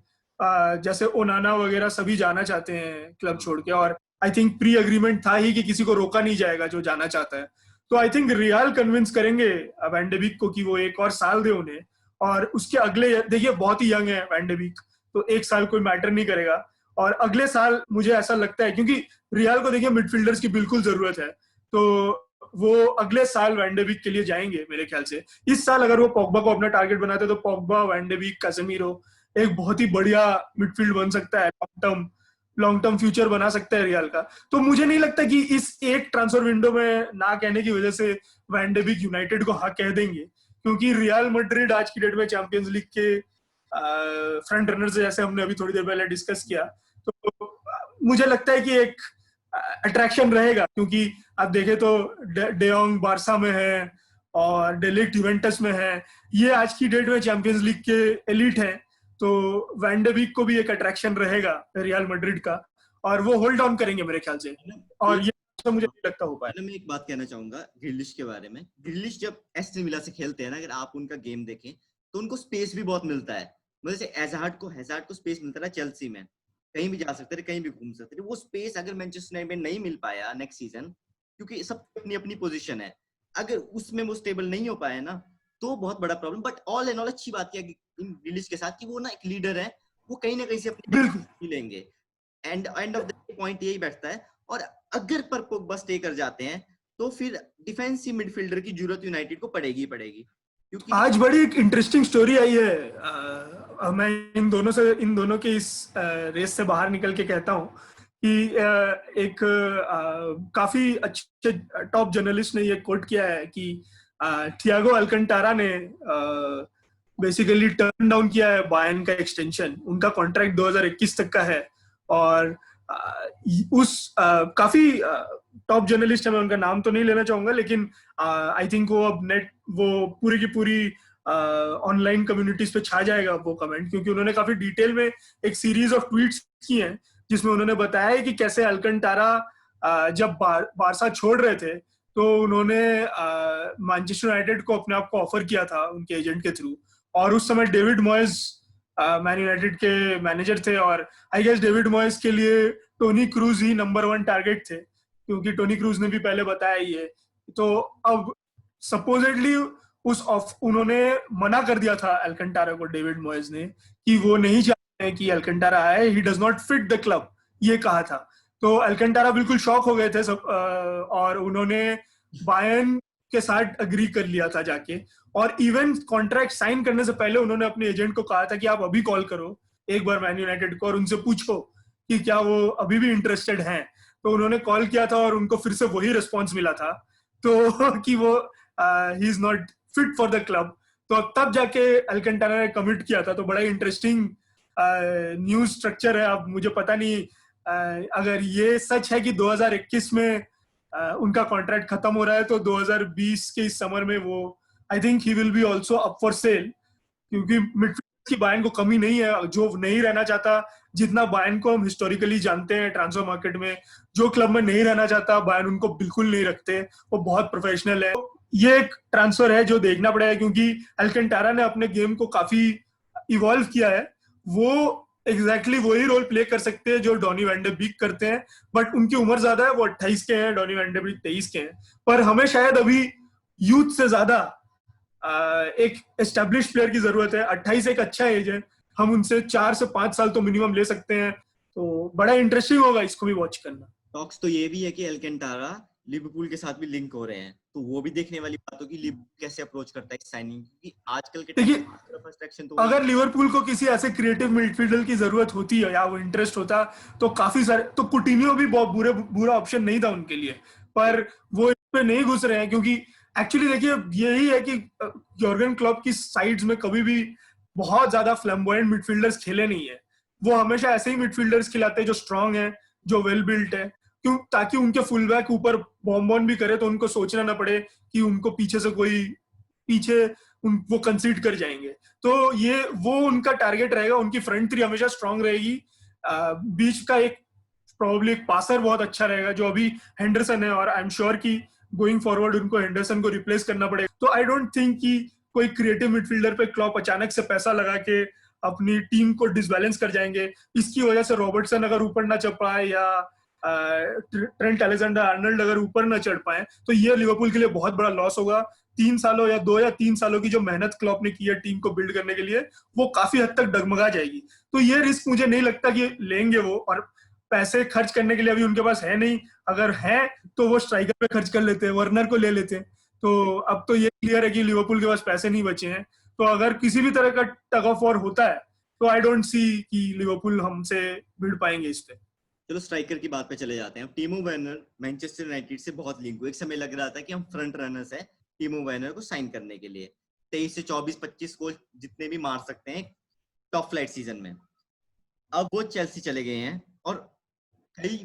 जैसे ओनाना वगैरह सभी जाना चाहते हैं क्लब छोड़ के, और आई थिंक प्री अग्रीमेंट था ही कि किसी को रोका नहीं जाएगा जो जाना चाहता है। तो आई थिंक रियल कन्विंस करेंगे वैन डे बीक को कि वो 1 और साल दे उन्हें, और उसके अगले, देखिए बहुत ही यंग है वैन डे बीक, तो 1 साल कोई मैटर नहीं करेगा, और अगले साल मुझे ऐसा लगता है, क्योंकि रियल को देखिए मिडफील्डर्स की बिल्कुल जरूरत है, तो वो अगले साल वैन डे बीक के लिए जाएंगे मेरे ख्याल से। इस साल अगर वो पॉग्बा को अपना टारगेट बनाते तो Pogba, van de Beek, Casemiro एक बहुत ही बढ़िया मिडफील्ड बन सकता है, लॉन्ग टर्म फ्यूचर बना सकता है रियल का। तो मुझे नहीं लगता कि इस एक ट्रांसफर विंडो में ना कहने की वजह से वैन डे बीक यूनाइटेड को हाँ कह देंगे, क्योंकि रियल मैड्रिड आज की डेट में चैंपियंस लीग के फ्रंट रनर से, जैसे हमने अभी थोड़ी देर पहले डिस्कस किया, तो मुझे लगता है कि एक अट्रैक्शन रहेगा, क्योंकि आप देखें तो डेयोंग बारसा में है और डेलिक्ट यूवेंटस में है, ये आज की डेट में चैंपियंस लीग के एलिट हैं, तो वैन डे बीक को भी एक अट्रैक्शन रहेगा रियल मैड्रिड का, और वो होल्ड ऑन करेंगे मेरे ख्याल से, और ये तो मुझे नहीं लगता हो पाए। मैं एक बात कहना चाहूंगा ग्रिलिश के बारे में। ग्रिलिश जब एस्टन विला से खेलते हैं ना, अगर आप उनका गेम देखें तो उनको स्पेस भी बहुत मिलता है, मतलब जैसे हैजार्ड को स्पेस मिलता है चेल्सी में, कहीं भी जा सकते थे, कहीं भी घूम सकते थे। वो स्पेस अगर मैनचेस्टर यूनाइटेड में नहीं मिल पाया नेक्स्ट सीजन, क्योंकि सब अपनी अपनी पोजीशन है, अगर उसमें वो स्टेबल नहीं हो पाया ना, तो बहुत बड़ा problem. But all in all अच्छी बात क्या ग्रिलिश के साथ कि वो ना एक लीडर है, वो कहीं ना कहीं से अपनी लेंगे, एंड ऑफ द पॉइंट यही बैठता है। और अगर पर पोग्बा स्टे कर जाते हैं तो फिर डिफेंसिव मिडफील्डर की जरूरत यूनाइटेड को पड़ेगी क्योंकि आज बड़ी एक इंटरेस्टिंग स्टोरी आई है, मैं इन दोनों के इस रेस से बाहर निकल के कहता हूँ कि एक काफी अच्छे टॉप जर्नलिस्ट ने ये कोट किया है कि थियागो अल्कंटारा ने बेसिकली टर्न डाउन किया है बायर्न का एक्सटेंशन, उनका कॉन्ट्रैक्ट 2021 तक का है, और काफी टॉप जर्नलिस्ट है, मैं उनका नाम तो नहीं लेना चाहूंगा, लेकिन आई थिंक वो अब वो पूरी की पूरी ऑनलाइन कम्युनिटीज पे छा जाएगा वो कमेंट, क्योंकि उन्होंने काफी डिटेल में एक सीरीज ऑफ ट्वीट्स की हैं जिसमें उन्होंने बताया कि कैसे अल्कंटारा जब बारसा छोड़ रहे थे तो उन्होंने मैनचेस्टर यूनाइटेड को अपने आप को ऑफर किया था उनके एजेंट के थ्रू, और उस समय डेविड मॉयस मैन यूनाइटेड के मैनेजर थे, और आई गेस डेविड मॉयस के लिए टोनी क्रूज ही नंबर 1 टारगेट थे, क्योंकि टोनी क्रूज ने भी पहले बताया ही है। तो अब सपोजिटली उन्होंने मना कर दिया था अल्कंटारा को, डेविड मॉयस ने, कि वो नहीं चाहते हैं कि अल्कंटारा आए, he does not fit the club, ये कहा था। तो अल्कंटारा बिल्कुल शॉक हो गए थे सब, और उन्होंने बायर्न के साथ अग्री कर लिया था जाके, और इवन कॉन्ट्रैक्ट साइन करने से पहले उन्होंने अपने एजेंट को कहा था कि आप अभी कॉल करो एक बार मैन यूनाइटेड को और उनसे पूछो कि क्या वो अभी भी इंटरेस्टेड हैं। तो उन्होंने कॉल किया था और उनको फिर से वही रिस्पॉन्स मिला था, तो कि वो he is not fit for the club. तो तब जाके अल्कंटारा ने कमिट किया था। तो बड़ा इंटरेस्टिंग न्यूज स्ट्रक्चर है। अब मुझे पता नहीं अगर ये सच है कि 2021 में उनका कॉन्ट्रैक्ट खत्म हो रहा है, तो 2020 के इस समर में वो I think he will be also up for sale, क्योंकि मिडफील्ड की बायर्न को कमी नहीं है, जो नहीं रहना चाहता, जितना बायर्न को हम हिस्टोरिकली जानते हैं ट्रांसफर मार्केट में, जो क्लब में नहीं रहना चाहता बायर्न उनको बिल्कुल नहीं रखते, वो बहुत प्रोफेशनल है। ये एक ट्रांसफर है जो देखना पड़ेगा, क्योंकि अल्कंटारा ने अपने गेम को काफी इवॉल्व किया है। वो एग्जैक्टली वही रोल प्ले कर सकते हैं जो डॉनी वैन डे बीक करते हैं, बट उनकी उम्र ज्यादा है, वो 28 के हैं, डॉनी वैन डे बीक 23 के हैं। पर हमें शायद अभी यूथ से ज्यादा एक एस्टेब्लिश प्लेयर की जरूरत है। 28 एक अच्छा एज है, हम उनसे 4 से 5 साल तो मिनिमम ले सकते हैं, तो बड़ा इंटरेस्टिंग होगा इसको भी वॉच करना। टॉक्स तो ये भी है कि अल्कंटारा लिवरपूल के साथ भी लिंक हो रहे हैं, तो वो भी देखने वाली बात होगी लिवरपूल कैसे अप्रोच करता है इस साइनिंग, क्योंकि आजकल के देखिए, फर्स्ट एक्शन तो अगर लिवरपूल को किसी ऐसे क्रिएटिव मिडफील्डर की जरूरत होती है या वो इंटरेस्ट होता, तो काफी सारे, तो कुटिन्हो भी बहुत बुरा ऑप्शन नहीं था उनके लिए, पर वो इसमें नहीं घुस रहे हैं, क्योंकि एक्चुअली देखिए यही है कि योर्गन क्लॉप की साइड्स में कभी भी बहुत ज्यादा फ्लैम्बॉयंट मिडफील्डर्स खेले नहीं है। वो हमेशा ऐसे ही मिडफील्डर्स खिलाते हैं जो स्ट्रांग है, जो वेल बिल्ट है, क्यों, ताकि उनके फुल बैक ऊपर बॉम्ब भी करे तो उनको सोचना ना पड़े कि उनको पीछे से कोई पीछे वो कंसीड कर जाएंगे। तो ये वो उनका टारगेट रहेगा। उनकी फ्रंट थ्री हमेशा स्ट्रांग रहेगी। बीच का एक प्रोबेबली एक पासर बहुत अच्छा रहेगा जो अभी हेंडरसन है, और आई एम श्योर कि गोइंग फॉरवर्ड उनको हेंडरसन को रिप्लेस करना पड़ेगा। तो आई डोंट थिंक कि कोई क्रिएटिव मिडफील्डर पे क्लॉप अचानक से पैसा लगा के अपनी टीम को डिसबैलेंस कर जाएंगे। इसकी वजह से रॉबर्टसन अगर ऊपर ना चढ़ पाए या ट्रेंट अलेक्जेंडर आर्नल्ड अगर ऊपर ना चढ़ पाए तो ये लिवरपूल के लिए बहुत बड़ा लॉस होगा। 3 सालों या 2 या 3 सालों की जो मेहनत क्लॉप ने की है टीम को बिल्ड करने के लिए, वो काफी हद तक डगमगा जाएगी। तो ये रिस्क मुझे नहीं लगता कि लेंगे वो, और पैसे खर्च करने के लिए अभी उनके पास है नहीं। अगर है तो वो स्ट्राइकर पे खर्च कर लेते हैं, वर्नर को ले लेते हैं। तो अब तो ये क्लियर है कि लिवरपूल के पास पैसे नहीं बचे हैं। तो अगर किसी भी तरह का टग ऑफ वॉर होता है तो आई डोंट सी कि लिवरपूल हमसे भिड़ पाएंगे इस पे। चलो स्ट्राइकर की बात पे चले जाते हैं। टीमो वर्नर मैनचेस्टर यूनाइटेड से बहुत लिंक हुए। एक समय लग रहा था कि हम फ्रंट रनर्स है टीमो वर्नर को साइन करने के लिए। 23 से 24-25 गोल जितने भी मार सकते हैं टॉप फ्लाइट सीजन में। अब वो चेल्सी चले गए हैं और कई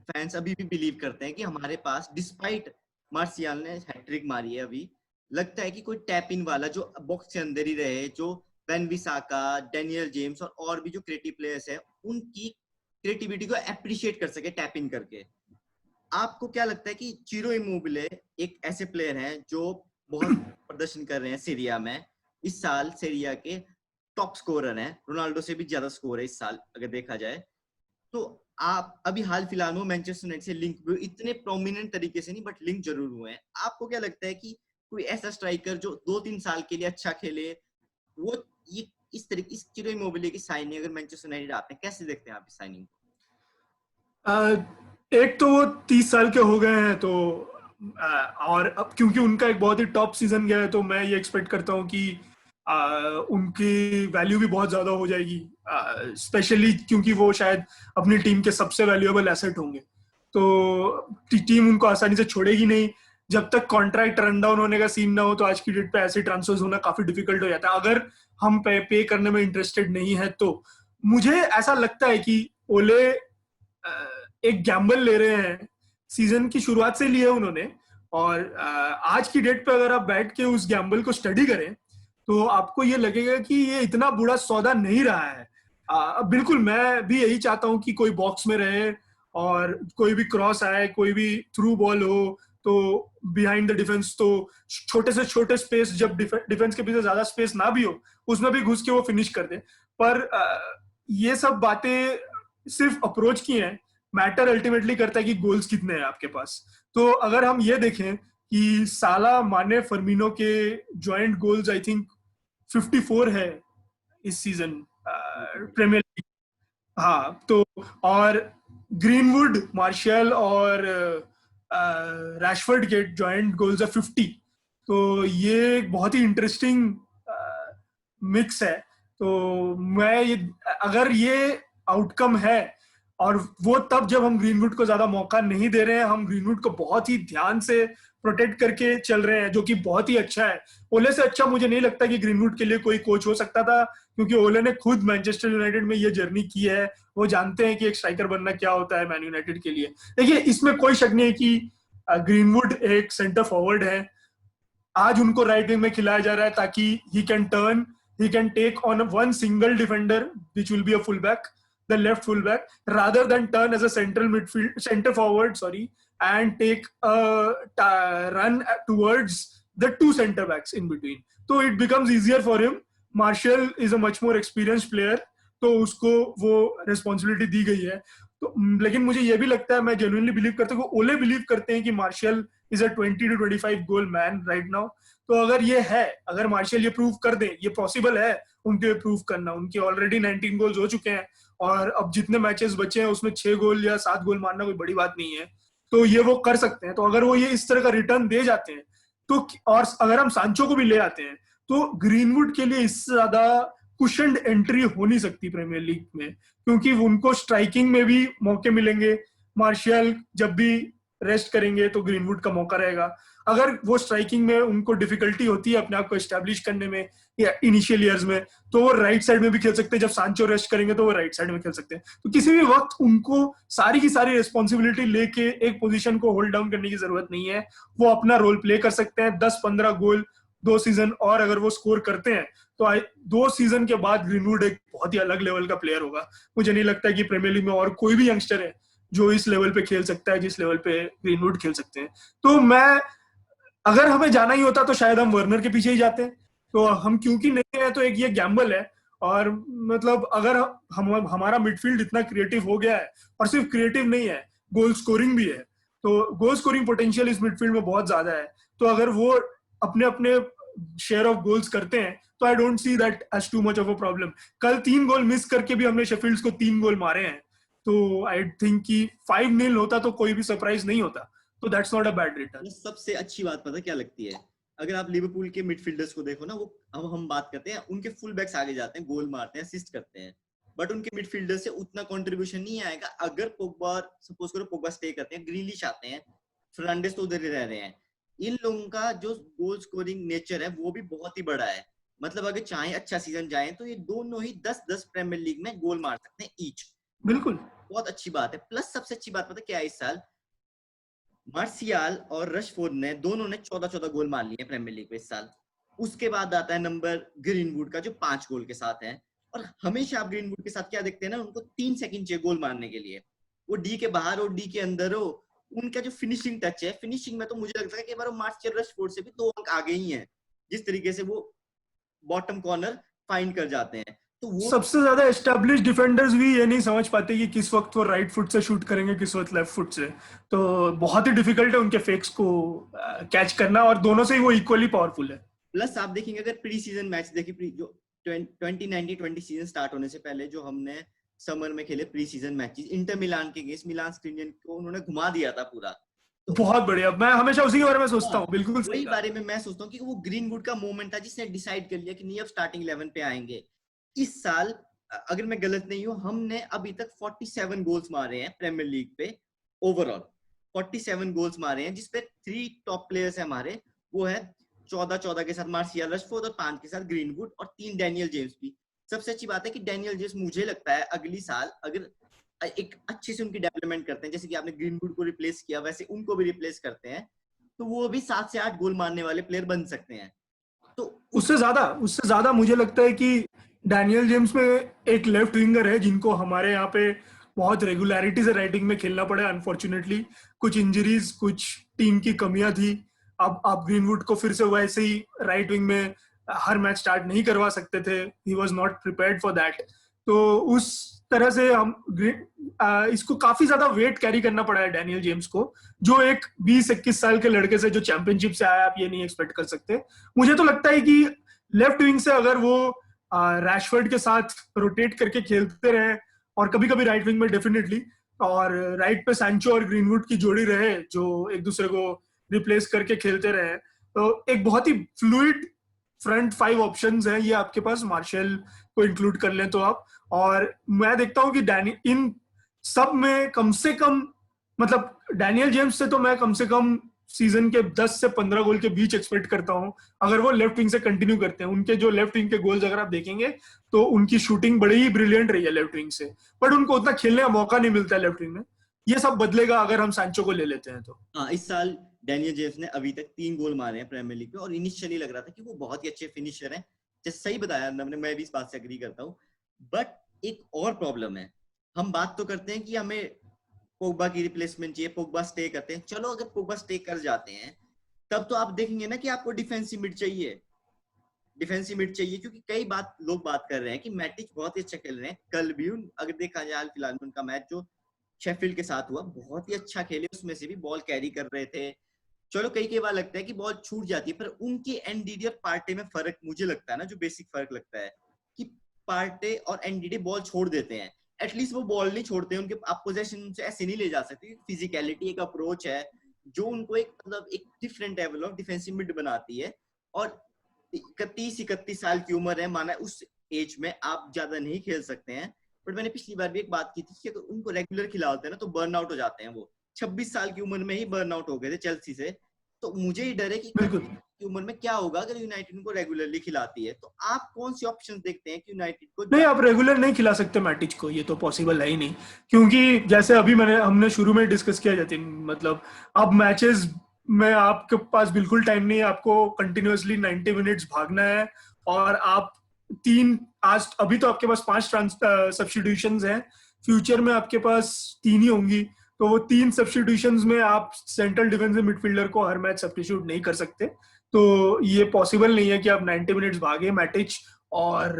फैंस अभी भी बिलीव करते हैं कि हमारे पास डिस्पाइट मार्शियल ने हैट्रिक मारी है, अभी लगता है कि कोई टैप इन वाला जो बॉक्स के अंदर ही रहे, जो बेन विसाका, डैनियल जेम्स और भी जो क्रिएटिव प्लेयर्स है उनकी क्रिएटिविटी को अप्रिशिएट कर सके टैप इन करके। आपको क्या लगता है कि चिरो इमोबिले एक ऐसे प्लेयर हैं जो बहुत प्रदर्शन कर रहे हैं सीरिया में, इस साल सीरिया के टॉप स्कोरर हैं, रोनाल्डो से भी ज्यादा स्कोर है इस साल अगर देखा जाए। तो आप अभी हाल फिलहाल में मैनचेस्टर यूनाइटेड से लिंक हुए, इतने प्रोमिनेंट तरीके से नहीं बट लिंक जरूर हुए हैं। आपको क्या लगता है कि कोई ऐसा स्ट्राइकर जो 2-3 साल के लिए अच्छा खेले, वो ये इस तरीके इस चिरो इमोबिले की साइनिंग अगर मैनचेस्टर यूनाइटेड आते हैं, कैसे देखते हैं आप इस साइनिंग को? एक तो वो 30 साल के हो गए हैं, तो और अब क्योंकि उनका एक बहुत ही टॉप सीजन गया है तो मैं ये एक्सपेक्ट करता हूँ कि उनकी वैल्यू भी बहुत ज्यादा हो जाएगी, स्पेशली क्योंकि वो शायद अपनी टीम के सबसे वैल्यूएबल एसेट होंगे। तो टीम उनको आसानी से छोड़ेगी नहीं। जब तक कॉन्ट्रैक्ट रन डाउन होने का सीन ना हो तो आज की डेट पे ऐसे ट्रांसफर्स होना काफी डिफिकल्ट हो जाता है अगर हम पे करने में इंटरेस्टेड नहीं है। तो मुझे ऐसा लगता है कि ओले एक गैम्बल ले रहे हैं, सीजन की शुरुआत से लिए उन्होंने, और आज की डेट पे अगर आप बैठ के उस गैम्बल को स्टडी करें तो आपको ये लगेगा कि ये इतना बुरा सौदा नहीं रहा है। बिल्कुल मैं भी यही चाहता हूँ कि कोई बॉक्स में रहे और कोई भी क्रॉस आए, कोई भी थ्रू बॉल हो तो बिहाइंड द डिफेंस, तो छोटे से छोटे स्पेस, जब डिफेंस के पीछे ज्यादा स्पेस ना भी हो उसमें भी घुस के वो फिनिश कर दे। पर ये सब बातें सिर्फ अप्रोच की हैं, मैटर अल्टीमेटली करता है कि गोल्स कितने हैं आपके पास। तो अगर हम ये देखें कि साला, माने, फर्मिनो के जॉइंट गोल्स आई थिंक 54 है इस सीजन प्रीमियर लीग। हाँ, तो और ग्रीनवुड, मार्शियल और रैशफोर्ड के जॉइंट गोल्स है 50। तो ये एक बहुत ही इंटरेस्टिंग मिक्स है। तो मैं ये, अगर ये आउटकम है, और वो तब जब हम ग्रीनवुड को ज्यादा मौका नहीं दे रहे हैं, हम ग्रीनवुड को बहुत ही ध्यान से प्रोटेक्ट करके चल रहे हैं, जो कि बहुत ही अच्छा है। ओले से अच्छा मुझे नहीं लगता कि ग्रीनवुड के लिए कोई कोच हो सकता था, क्योंकि ओले ने खुद मैनचेस्टर यूनाइटेड में ये जर्नी की है। वो जानते हैं कि एक स्ट्राइकर बनना क्या होता है मैन यूनाइटेड के लिए। देखिए, इसमें कोई शक नहीं है कि ग्रीनवुड एक सेंटर फॉरवर्ड है। आज उनको राइट विंग में खिलाया जा रहा है ताकि he can take on one single defender which will be a full back, the left fullback, rather than turn as a center forward, and take a run towards the two center backs in between. So it becomes easier for him. Martial is a much more experienced player, तो उसको वो responsibility दी गई है। तो लेकिन मुझे ये भी लगता है, मैं genuinely believe करता हूँ, ओले बिलीव करते हैं कि martial is a 20 to 25 goal man right now। तो अगर ये है, अगर मार्शियल ये प्रूव कर दे, ये पॉसिबल है उनके प्रूव करना। उनके ऑलरेडी 19 गोल्स हो चुके हैं और अब जितने मैचेस बचे हैं उसमें 6 गोल या 7 गोल मारना कोई बड़ी बात नहीं है। तो ये वो कर सकते हैं। तो अगर वो ये इस तरह का रिटर्न दे जाते हैं तो, और अगर हम सांचो को भी ले आते हैं, तो ग्रीनवुड के लिए इससे ज्यादा कुशन्ड एंट्री हो नहीं सकती प्रीमियर लीग में, क्योंकि उनको स्ट्राइकिंग में भी मौके मिलेंगे। मार्शियल जब भी रेस्ट करेंगे तो ग्रीनवुड का मौका रहेगा। अगर वो स्ट्राइकिंग में उनको डिफिकल्टी होती है अपने आप को एस्टेब्लिश करने में या इनिशियल ईयर्स में, तो वो राइट साइड में भी खेल सकते हैं। जब सांचो रेस्ट करेंगे तो वो राइट साइड में खेल सकते हैं। तो किसी भी वक्त उनको सारी की सारी रिस्पॉन्सिबिलिटी लेके एक पोजीशन को होल्ड डाउन करने की जरूरत नहीं है। वो अपना रोल प्ले कर सकते हैं। 10-15 गोल 2 सीजन और अगर वो स्कोर करते हैं तो 2 सीजन के बाद ग्रीनवुड एक बहुत ही अलग लेवल का प्लेयर होगा। मुझे नहीं लगता कि प्रीमियर लीग में और कोई भी यंगस्टर है जो इस लेवल पे खेल सकता है जिस लेवल पे ग्रीनवुड खेल सकते हैं। तो मैं, अगर हमें जाना ही होता तो शायद हम वर्नर के पीछे ही जाते हैं। तो हम क्योंकि नहीं है तो एक ये गैम्बल है। और मतलब अगर हम हमारा मिडफील्ड इतना क्रिएटिव हो गया है, और सिर्फ क्रिएटिव नहीं है, गोल स्कोरिंग भी है, तो गोल स्कोरिंग पोटेंशियल इस मिडफील्ड में बहुत ज्यादा है। तो अगर वो अपने अपने शेयर ऑफ गोल्स करते हैं तो I don't see that as too much of a problem. कल 3 गोल मिस करके भी हमने शेफील्ड को 3 गोल मारे हैं। तो आई थिंक कि 5-0 होता तो कोई भी सरप्राइज नहीं होता। तो that's not a bad return. सबसे अच्छी बात पता क्या लगती है, अगर आप लिवरपूल के मिडफील्डर्स को देखो ना, वो हम बात करते हैं उनके फुल बैक्स आगे जाते हैं, गोल मारते हैं, असिस्ट करते हैं, बट उनके मिडफील्डर से उतना कंट्रीब्यूशन नहीं आएगा। अगर पोग्बा, सपोज करो पोग्बा स्टे करते हैं, ग्रीलिश आते हैं, फर्नांडिस तो उधर ही रह रहे हैं, इन लोगों का जो गोल स्कोरिंग नेचर है वो भी बहुत ही बड़ा है। मतलब अगर चाहे अच्छा सीजन जाए तो ये दोनों ही 10-10 प्रीमियर लीग में गोल मार सकते हैं ईच। बिल्कुल, बहुत अच्छी बात है। प्लस सबसे अच्छी बात पता क्या है, इस साल मार्शियल और रशफोर्ड ने दोनों ने 14-14 गोल मार लिए प्रीमियर लीग में इस साल। उसके बाद आता है नंबर ग्रीनवुड का जो 5 गोल के साथ है। और हमेशा आप ग्रीनवुड के साथ क्या देखते हैं ना, उनको 3 सेकंड चाहिए गोल मारने के लिए। वो डी के बाहर हो, डी के अंदर हो, उनका जो फिनिशिंग टच है, फिनिशिंग में तो मुझे लगता है कि बार मार्शियल रशफोर्ड से भी 2 अंक आगे ही हैं, जिस तरीके से वो बॉटम कॉर्नर फाइंड कर जाते हैं। तो वो सबसे ज्यादा एस्टेब्लिश डिफेंडर्स भी ये नहीं समझ पाते कि किस वक्त वो राइट फुट से शूट करेंगे, किस वक्त लेफ्ट फुट से। तो बहुत ही डिफिकल्ट है उनके फेक्स को कैच करना, और दोनों से ही वो इक्वली पावरफुल है। प्लस आप देखेंगे अगर प्री सीजन मैच देखिए, जो 2019-20 सीजन स्टार्ट होने से पहले जो हमने समर में खेले pre season matches, Inter Milan के अगेंस्ट मिलान स्क्रिनियन को उन्होंने घुमा दिया था पूरा। तो बहुत बढ़िया, मैं हमेशा उसी के बारे में सोचता हूँ। बिल्कुल वही बारे में मैं सोचता हूँ कि वो ग्रीनवुड का मोमेंट था जिसने डिसाइड कर लिया कि नहीं अब स्टार्टिंग 11 पे आएंगे। इस साल अगर मैं गलत नहीं हूँ, हमने अभी तक 47 गोल्स मारे हैं प्रीमियर लीग पे ओवरऑल। 47 गोल्स मारे हैं जिसपे 3 टॉप प्लेयर्स है हमारे, वो है 14-14 के साथ मार्शियल रशफोर्ड और 5 के साथ ग्रीनवुड और 3 डैनियल जेम्स भी। सबसे अच्छी बात है कि डैनियल जेम्स मुझे लगता है अगली साल अगर एक अच्छे से उनकी डेवलपमेंट करते हैं, जैसे कि आपने ग्रीनवुड को रिप्लेस किया वैसे उनको भी रिप्लेस करते हैं, तो वो भी 7 से 8 गोल मारने वाले प्लेयर बन सकते हैं। तो उससे ज्यादा मुझे लगता है कि डैनियल जेम्स में एक लेफ्ट विंगर है जिनको हमारे यहाँ पे बहुत रेगुलरिटी से राइटिंग में खेलना पड़ा। अनफॉर्चुनेटली कुछ इंजरीज, कुछ टीम की कमियां थी। अब आप ग्रीनवुड को फिर से वैसे ही राइट विंग में हर मैच स्टार्ट नहीं करवा सकते थे। He was not prepared for that. तो उस तरह से हम इसको काफी ज्यादा वेट कैरी करना पड़ा है डैनियल जेम्स को, जो एक 20-21 साल के लड़के से जो चैंपियनशिप से आया, आप ये नहीं एक्सपेक्ट कर सकते। मुझे तो लगता है कि लेफ्ट विंग से अगर वो रैशफोर्ड के साथ रोटेट करके खेलते रहे, और कभी कभी राइट विंग में डेफिनेटली, और राइट पे सैंचो और ग्रीनवुड की जोड़ी रहे जो एक दूसरे को रिप्लेस करके खेलते रहे, तो एक बहुत ही फ्लूइड फ्रंट 5 ऑप्शंस हैं ये आपके पास, मार्शल को इंक्लूड कर लें तो आप। और मैं देखता हूं कि इन सब में कम से कम, मतलब डैनियल जेम्स से तो मैं कम से कम सीजन के 10 से 15 गोल के बीच एक्सपेक्ट करता हूं, अगर वो लेफ्ट विंग से कंटिन्यू करते हैं। उनके जो लेफ्ट विंग के गोल्स अगर आप देखेंगे तो उनकी शूटिंग बड़ी ही ब्रिलियंट रही है लेफ्ट विंग से, बट उनको उतना खेलने का मौका नहीं मिलता है लेफ्ट विंग में। ये सब बदलेगा अगर हम सैंचो को ले लेते हैं तो। हाँ, इस साल डैनियल जेम्स ने अभी तक 3 गोल मारे हैं प्रीमियर लीग में, और इनिशियली लग रहा था कि वो बहुत ही अच्छे फिनिशर हैं। जैसे सही बताया हमने, मैं भी इस बात से एग्री करता हूँ। बट एक और प्रॉब्लम है, हम बात तो करते हैं कि हमें पोग्बा की रिप्लेसमेंट चाहिए, पोग्बा स्टे करते हैं, चलो अगर पोग्बा स्टे कर जाते हैं तब तो आप देखेंगे ना कि आपको डिफेंसिव मिड चाहिए, क्योंकि कई लोग बात कर रहे हैं कि मैटिच बहुत ही अच्छा खेल रहे हैं। कल भी अगर देखा जाए फिलहाल में उनका मैच जो शेफील्ड के साथ हुआ, बहुत ही अच्छा खेले, उसमें से भी बॉल कैरी कर रहे थे। चलो कई बार लगता है कि बॉल छूट जाती है, पर उनके एनडीडी और पार्टे में फर्क मुझे लगता है ना, जो बेसिक फर्क लगता है कि पार्टे और एनडीडी बॉल छोड़ देते हैं, एटलीस्ट वो बॉल नहीं छोड़ते हैं, उनके आप पोजीशन से ऐसे नहीं ले जा सकते। फिजिकलिटी एक अप्रोच है जो उनको एक मतलब एक different level of defensive mid बनाती है। और 31-31 साल की उम्र है, माना उस एज में आप ज्यादा नहीं खेल सकते हैं, बट मैंने पिछली बार भी एक बात की थी कि अगर उनको रेगुलर खिलाते हैं ना तो बर्न आउट हो जाते हैं वो। 26 साल की उम्र में ही बर्न आउट हो गए थे चेल्सी से। तो मुझे ही डर है कि बिल्कुल। की उम्र में क्या होगा अगर यूनाइटेड उनको रेगुलरली खिलाती है। तो आप कौन सी ऑप्शन देखते हैं कि यूनाइटेड को नहीं, आप रेगुलर नहीं खिला सकते मैटिच को, ये तो पॉसिबल है ही नहीं। क्योंकि जैसे अभी हमने शुरू में डिस्कस किया जतिन, मतलब अब मैचेस में आपके पास बिल्कुल टाइम नहीं है, आपको कंटिन्यूअसली 90 मिनट्स भागना है। और आप तीन, आज अभी तो आपके पास 5 सब्स्टिट्यूशंस हैं, फ्यूचर में आपके पास 3 ही होंगी। तो वो 3 सब्स्टिट्यूशंस में आप सेंट्रल डिफेंसिव मिडफील्डर को हर मैच सब्स्टिट्यूट नहीं कर सकते। तो ये पॉसिबल नहीं है कि आप 90 मिनट्स भागे मैटिच और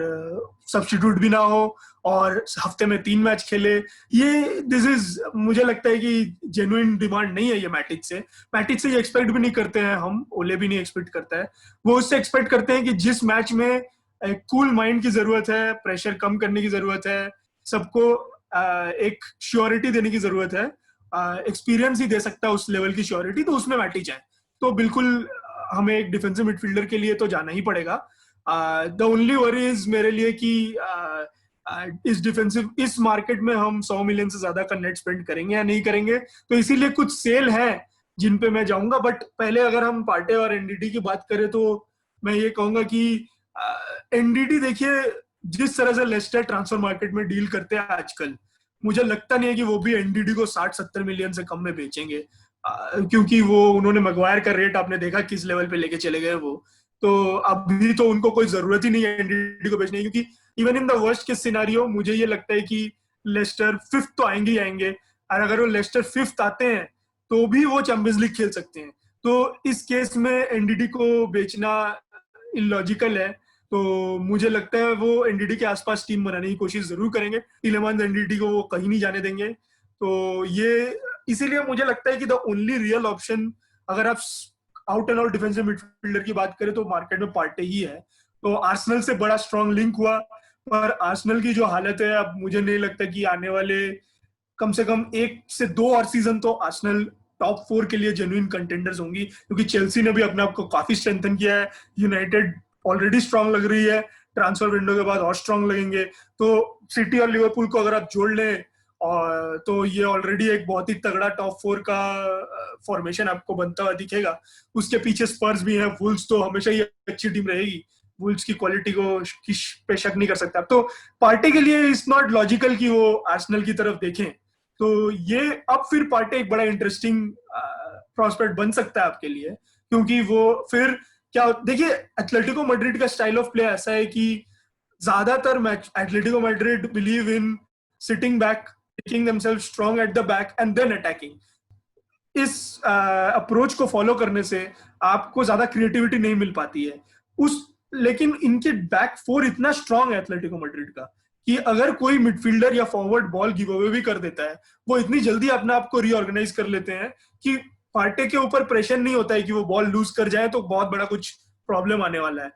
सब्स्टिट्यूट भी ना हो और हफ्ते में 3 मैच खेले। ये दिस इज, मुझे लगता है कि जेन्युइन डिमांड नहीं है ये मैटिच से। मैटिच से ये एक्सपेक्ट भी नहीं करते हैं हम, ओले भी नहीं एक्सपेक्ट करता है। वो उससे एक्सपेक्ट करते हैं कि जिस मैच में एक कूल माइंड की जरूरत है, प्रेशर कम करने की जरूरत है, सबको एक श्योरिटी देने की जरूरत है, एक्सपीरियंस ही दे सकता है उस लेवल की श्योरिटी, तो उसमें मैटिच है। तो बिल्कुल हमें एक डिफेंसिव मिडफील्डर के लिए तो जाना ही पड़ेगा। द ओनली वरी इज मेरे लिए कि इस मार्केट में हम 100 मिलियन से ज्यादा का नेट स्पेंड करेंगे या नहीं करेंगे। तो इसीलिए कुछ सेल है जिन पे मैं जाऊंगा। बट पहले अगर हम पार्टे और एनडीडी की बात करें तो मैं ये कहूंगा कि एनडीडी देखिए, जिस तरह से लेस्टर ट्रांसफर मार्केट में डील करते हैं आजकल, मुझे लगता नहीं है कि वो भी एनडीडी को 60-70 मिलियन से कम में बेचेंगे। क्योंकि वो उन्होंने मैग्वायर का रेट आपने देखा किस लेवल पे लेके चले गए वो। तो अभी तो उनको कोई जरूरत ही नहीं है एनडीडी को बेचने की, क्योंकि even in the worst case scenario मुझे ये लगता है कि लेस्टर 5th तो आएंगे ही आएंगे। और अगर वो लेस्टर 5th आते हैं तो भी वो चैंपियंस लीग खेल सकते हैं। तो इस केस में एनडीडी को बेचना इलॉजिकल है। तो मुझे लगता है वो एनडीडी के आसपास टीम बनाने की कोशिश जरूर करेंगे। टीलेमांस एनडीडी को वो कहीं नहीं जाने देंगे। तो ये इसीलिए मुझे लगता है कि द ओनली रियल ऑप्शन, अगर आप out and out defensive midfielder की बात करें, तो मार्केट में पार्टे ही है। तो आर्सेनल से बड़ा स्ट्रॉन्ग लिंक हुआ, पर आर्सेनल की जो हालत है, अब मुझे नहीं लगता कि आने वाले कम से कम 1 से 2 और सीजन तो आर्सेनल टॉप 4 के लिए जेन्युइन कंटेंडर्स होंगी। क्योंकि चेल्सी ने भी अपने आप को काफी स्ट्रेंथन किया है, यूनाइटेड ऑलरेडी स्ट्रांग लग रही है, ट्रांसफर विंडो के बाद और स्ट्रांग लगेंगे। तो सिटी और लिवरपूल को अगर आप जोड़ लें, और तो ये ऑलरेडी एक बहुत ही तगड़ा टॉप 4 का फॉर्मेशन आपको बनता हुआ दिखेगा। उसके पीछे स्पर्स भी हैं, वुल्व्स तो हमेशा ही अच्छी टीम रहेगी, वुल्व्स की क्वालिटी को पे शक नहीं कर सकते आप। तो पार्टी के लिए इट्स नॉट लॉजिकल कि वो आर्सेनल की तरफ देखें। तो ये अब फिर पार्टी एक बड़ा इंटरेस्टिंग प्रोस्पेक्ट बन सकता है आपके लिए, क्योंकि वो फिर क्या, देखिए एथलेटिको मैड्रिड का स्टाइल ऑफ प्ले ऐसा है कि ज्यादातर match Atletico Madrid believe in sitting back, making themselves strong at the back and then attacking। इस अप्रोच को फॉलो करने से आपको ज्यादा क्रिएटिविटी नहीं मिल पाती है लेकिन इनके बैक 4 इतना स्ट्रांग है एथलेटिको मैड्रिड का कि अगर कोई मिडफील्डर या फॉरवर्ड बॉल गिव अवे भी कर देता है, वो इतनी जल्दी अपने आप को रीऑर्गेनाइज कर लेते हैं कि पार्टे के ऊपर प्रेशर नहीं होता है कि वो बॉल लूज कर जाए तो बहुत बड़ा कुछ प्रॉब्लम आने वाला है।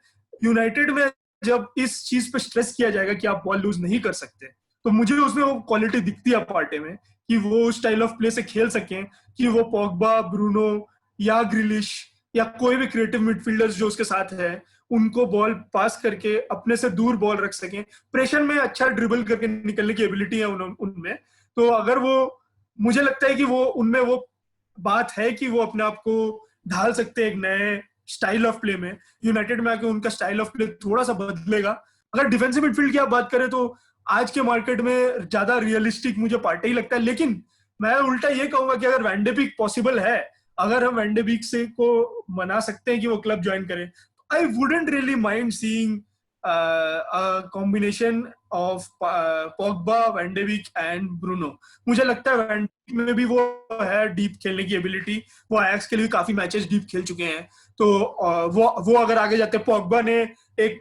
यूनाइटेड में जब इस चीज पे स्ट्रेस किया जाएगा कि आप बॉल लूज नहीं कर सकते, तो मुझे उसमें वो क्वालिटी दिखती है पार्टे में कि वो स्टाइल ऑफ प्ले से खेल सकें, कि वो पॉगबा, ब्रूनो या ग्रिलिश या कोई भी क्रिएटिव मिडफील्डर्स जो उसके साथ है, उनको बॉल पास करके अपने से दूर बॉल रख सकें। प्रेशर में अच्छा ड्रिबल करके निकलने की एबिलिटी है उनमें। तो अगर वो, मुझे लगता है कि वो उनमें वो बात है कि वो अपने आप को ढाल सकते हैं एक नए स्टाइल ऑफ प्ले में। यूनाइटेड में आके उनका स्टाइल ऑफ प्ले थोड़ा सा बदलेगा। अगर डिफेंसिव मिडफील्ड की आप बात करें तो आज के मार्केट में ज्यादा रियलिस्टिक मुझे पार्टी ही लगता है। लेकिन मैं उल्टा ये कहूंगा कि अगर वैन डे बीक पॉसिबल है, अगर हम वैन डे बीक से को मना सकते हैं कि वो क्लब ज्वाइन करे, तो I wouldn't really mind seeing combination of Pogba, van de Beek and Bruno. मुझे लगता है वैन डे बीक में भी वो है डीप खेलने की एबिलिटी, वो आयैक्स के लिए काफी मैचेस डीप खेल चुके हैं। तो वो अगर आगे जाते, पॉगबा ने एक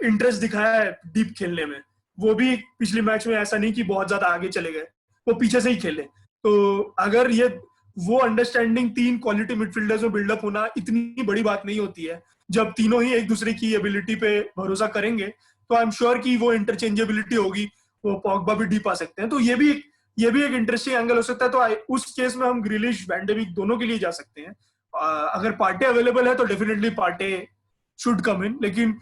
इंटरेस्ट दिखाया है डीप खेलने में, वो भी पिछले मैच में ऐसा नहीं कि बहुत ज्यादा आगे चले गए, वो पीछे से ही खेले। तो अगर ये वो अंडरस्टैंडिंग 3 क्वालिटी मिडफील्डर्स में बिल्डअप होना इतनी बड़ी बात नहीं होती है। जब तीनों ही एक दूसरे की एबिलिटी पे भरोसा करेंगे तो आई एम श्योर कि वो इंटरचेंजेबिलिटी होगी, वो पॉगबा भी डीप आ सकते हैं। तो ये भी एक इंटरेस्टिंग एंगल हो सकता है। तो उस केस में हम ग्रिलिश, वैन डे बीक दोनों के लिए जा सकते हैं। अगर पार्टे अवेलेबल है तो डेफिनेटली पार्टे शुड कम इन। लेकिन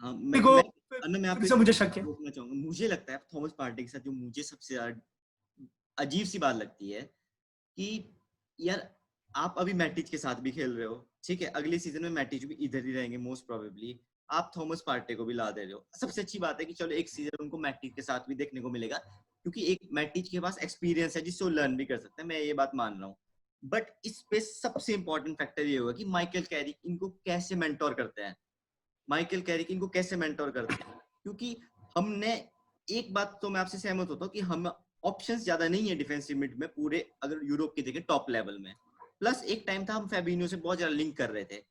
मैं आपसे मुझे शक है, रोकना चाहूंगा। मुझे लगता है थॉमस पार्टे के साथ जो मुझे सबसे अजीब सी बात लगती है कि यार आप अभी मैटिच के साथ भी खेल रहे हो, ठीक है, अगले सीजन में मैटिच भी इधर ही रहेंगे मोस्ट प्रोबेबली, आप थॉमस पार्टे को भी ला दे रहे हो। सबसे अच्छी बात है कि चलो एक सीजन उनको मैटिच के साथ भी देखने को मिलेगा, क्योंकि एक मैटिच के पास एक्सपीरियंस है जिससे वो लर्न भी कर सकते हैं, मैं ये बात मान रहा हूँ। बट इस पे सबसे इंपॉर्टेंट फैक्टर ये होगा कि माइकल कैरिक इनको कैसे मेंटोर करते हैं, माइकल कैरिक इनको कैसे मेंटोर करते हैं, क्योंकि हमने, एक बात तो मैं आपसे सहमत होता हूँ कि हम ऑप्शंस ज्यादा नहीं है डिफेंसिव मिड में पूरे, अगर यूरोप की देखें टॉप लेवल में। प्लस एक टाइम था हम फेबिन्यो से बहुत ज्यादा लिंक कर रहे थे,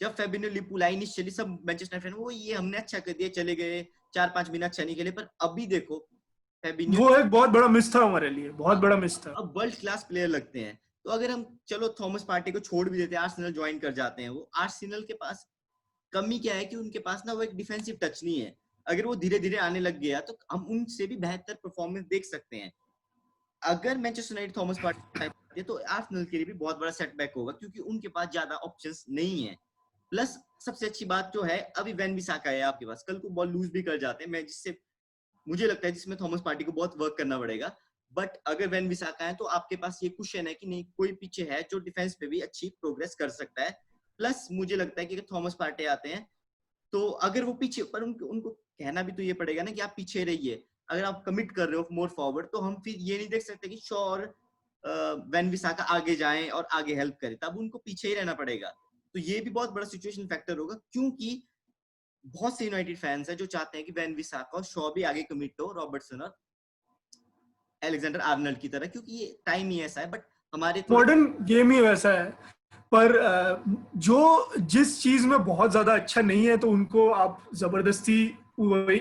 जब फेबिन्यो लिपुलाई इनिशियली सब मैनचेस्टर फैन वो ये हमने अच्छा कर दिया चले गए, 4-5 महीना अच्छा नहीं खेले, पर अभी देखो फेबिन्यो वो एक बहुत बड़ा मिस था हमारे लिए, बहुत बड़ा मिस था। अब वर्ल्ड क्लास प्लेयर लगते हैं। तो अगर हम चलो थॉमस पार्टी को छोड़ भी देते हैं, आर्सेनल ज्वाइन कर जाते हैं, वो आर्सेनल के पास कमी क्या है कि उनके पास ना वो एक डिफेंसिव टच नहीं है। अगर वो धीरे धीरे आने लग गया तो हम उनसे भी बेहतर परफॉर्मेंस देख सकते हैं। अगर मैनचेस्टर यूनाइटेड थॉमस पार्टी तो आर्सेनल के लिए भी बहुत बड़ा सेटबैक होगा, क्योंकि उनके पास ज्यादा ऑप्शंस नहीं है। प्लस सबसे अच्छी बात जो है, अभी वैन बिसाका है आपके पास, कल को बॉल लूज भी कर जाते हैं, मैं जिससे मुझे लगता है जिसमें थॉमस पार्टी को बहुत वर्क करना पड़ेगा। बट अगर वैन बिसाका है तो आपके पास ये क्वेश्चन है कि नहीं कोई पीछे है जो डिफेंस पे भी अच्छी प्रोग्रेस कर सकता है। प्लस मुझे लगता है कि अगर थॉमस पार्टी आते हैं तो अगर वो पीछे, पर उनको कहना भी तो ये पड़ेगा ना कि आप पीछे रहिए, अगर आप कमिट कर रहे हो मोर फॉरवर्ड, तो हम फिर ये नहीं देख सकते कि शॉ और वैन बिसाका आगे जाएं और आगे हेल्प करें, तब उनको पीछे ही रहना पड़ेगा। तो ये भी बहुत बड़ा सिचुएशन फैक्टर होगा, क्योंकि बहुत से यूनाइटेड फैंस हैं जो चाहते हैं कि वैन बिसाका और शॉ भी आगे कमिट हो रॉबर्टसन और अलेक्जेंडर आर्नल्ड की तरह, क्योंकि ये टाइम ही ऐसा है। बट हमारे थोड़े मॉडर्न गेम ही वैसा है। पर जो जिस चीज में बहुत ज्यादा अच्छा नहीं है तो उनको आप जबरदस्ती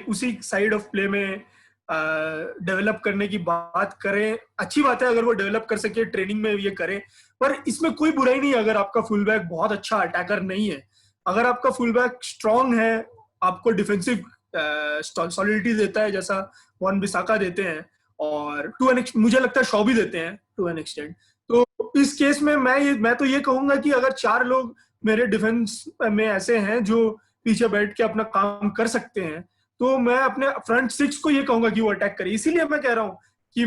उसी साइड ऑफ प्ले में डेवलप करने की बात करें, अच्छी बात है अगर वो डेवलप कर सके, ट्रेनिंग में ये करें। पर इसमें कोई बुराई नहीं है अगर आपका फुल बैक बहुत अच्छा अटैकर नहीं है। अगर आपका फुल बैक स्ट्रांग है, आपको डिफेंसिव सॉलिडिटी देता है जैसा वन बिसाका देते हैं, और टू एन मुझे लगता है शॉ भी देते हैं टू एन एक्सटेंट। तो इस केस में मैं तो ये कहूंगा कि अगर 4 लोग मेरे डिफेंस में ऐसे हैं जो पीछे बैठ के अपना काम कर सकते हैं, तो मैं अपने फ्रंट 6 को ये कहूंगा कि वो अटैक करे। इसीलिए मैं कह रहा हूँ कि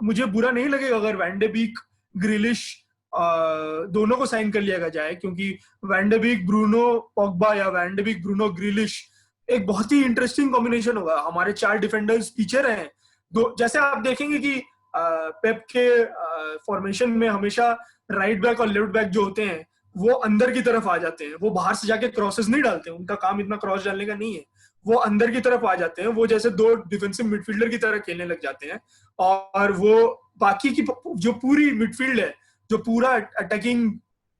मुझे बुरा नहीं लगेगा अगर वैंडेबीक, ग्रिलिश दोनों को साइन कर लिया जाए, क्योंकि वैंडेबीक ब्रूनो पॉग्बा या वैंडेबीक ब्रूनो ग्रिलिश एक बहुत ही इंटरेस्टिंग कॉम्बिनेशन होगा। हमारे 4 डिफेंडर्स पीछे रहे, दो जैसे आप देखेंगे कि पेप के फॉर्मेशन में हमेशा राइट बैक और लेफ्ट बैक जो होते हैं वो अंदर की तरफ आ जाते हैं, वो बाहर से जाके क्रॉसेस नहीं डालते, उनका काम इतना क्रॉस डालने का नहीं है, वो अंदर की तरफ आ जाते हैं, वो जैसे 2 डिफेंसिव मिडफील्डर की तरह खेलने लग जाते हैं। और वो बाकी की जो पूरी मिडफील्ड है, जो पूरा अटैकिंग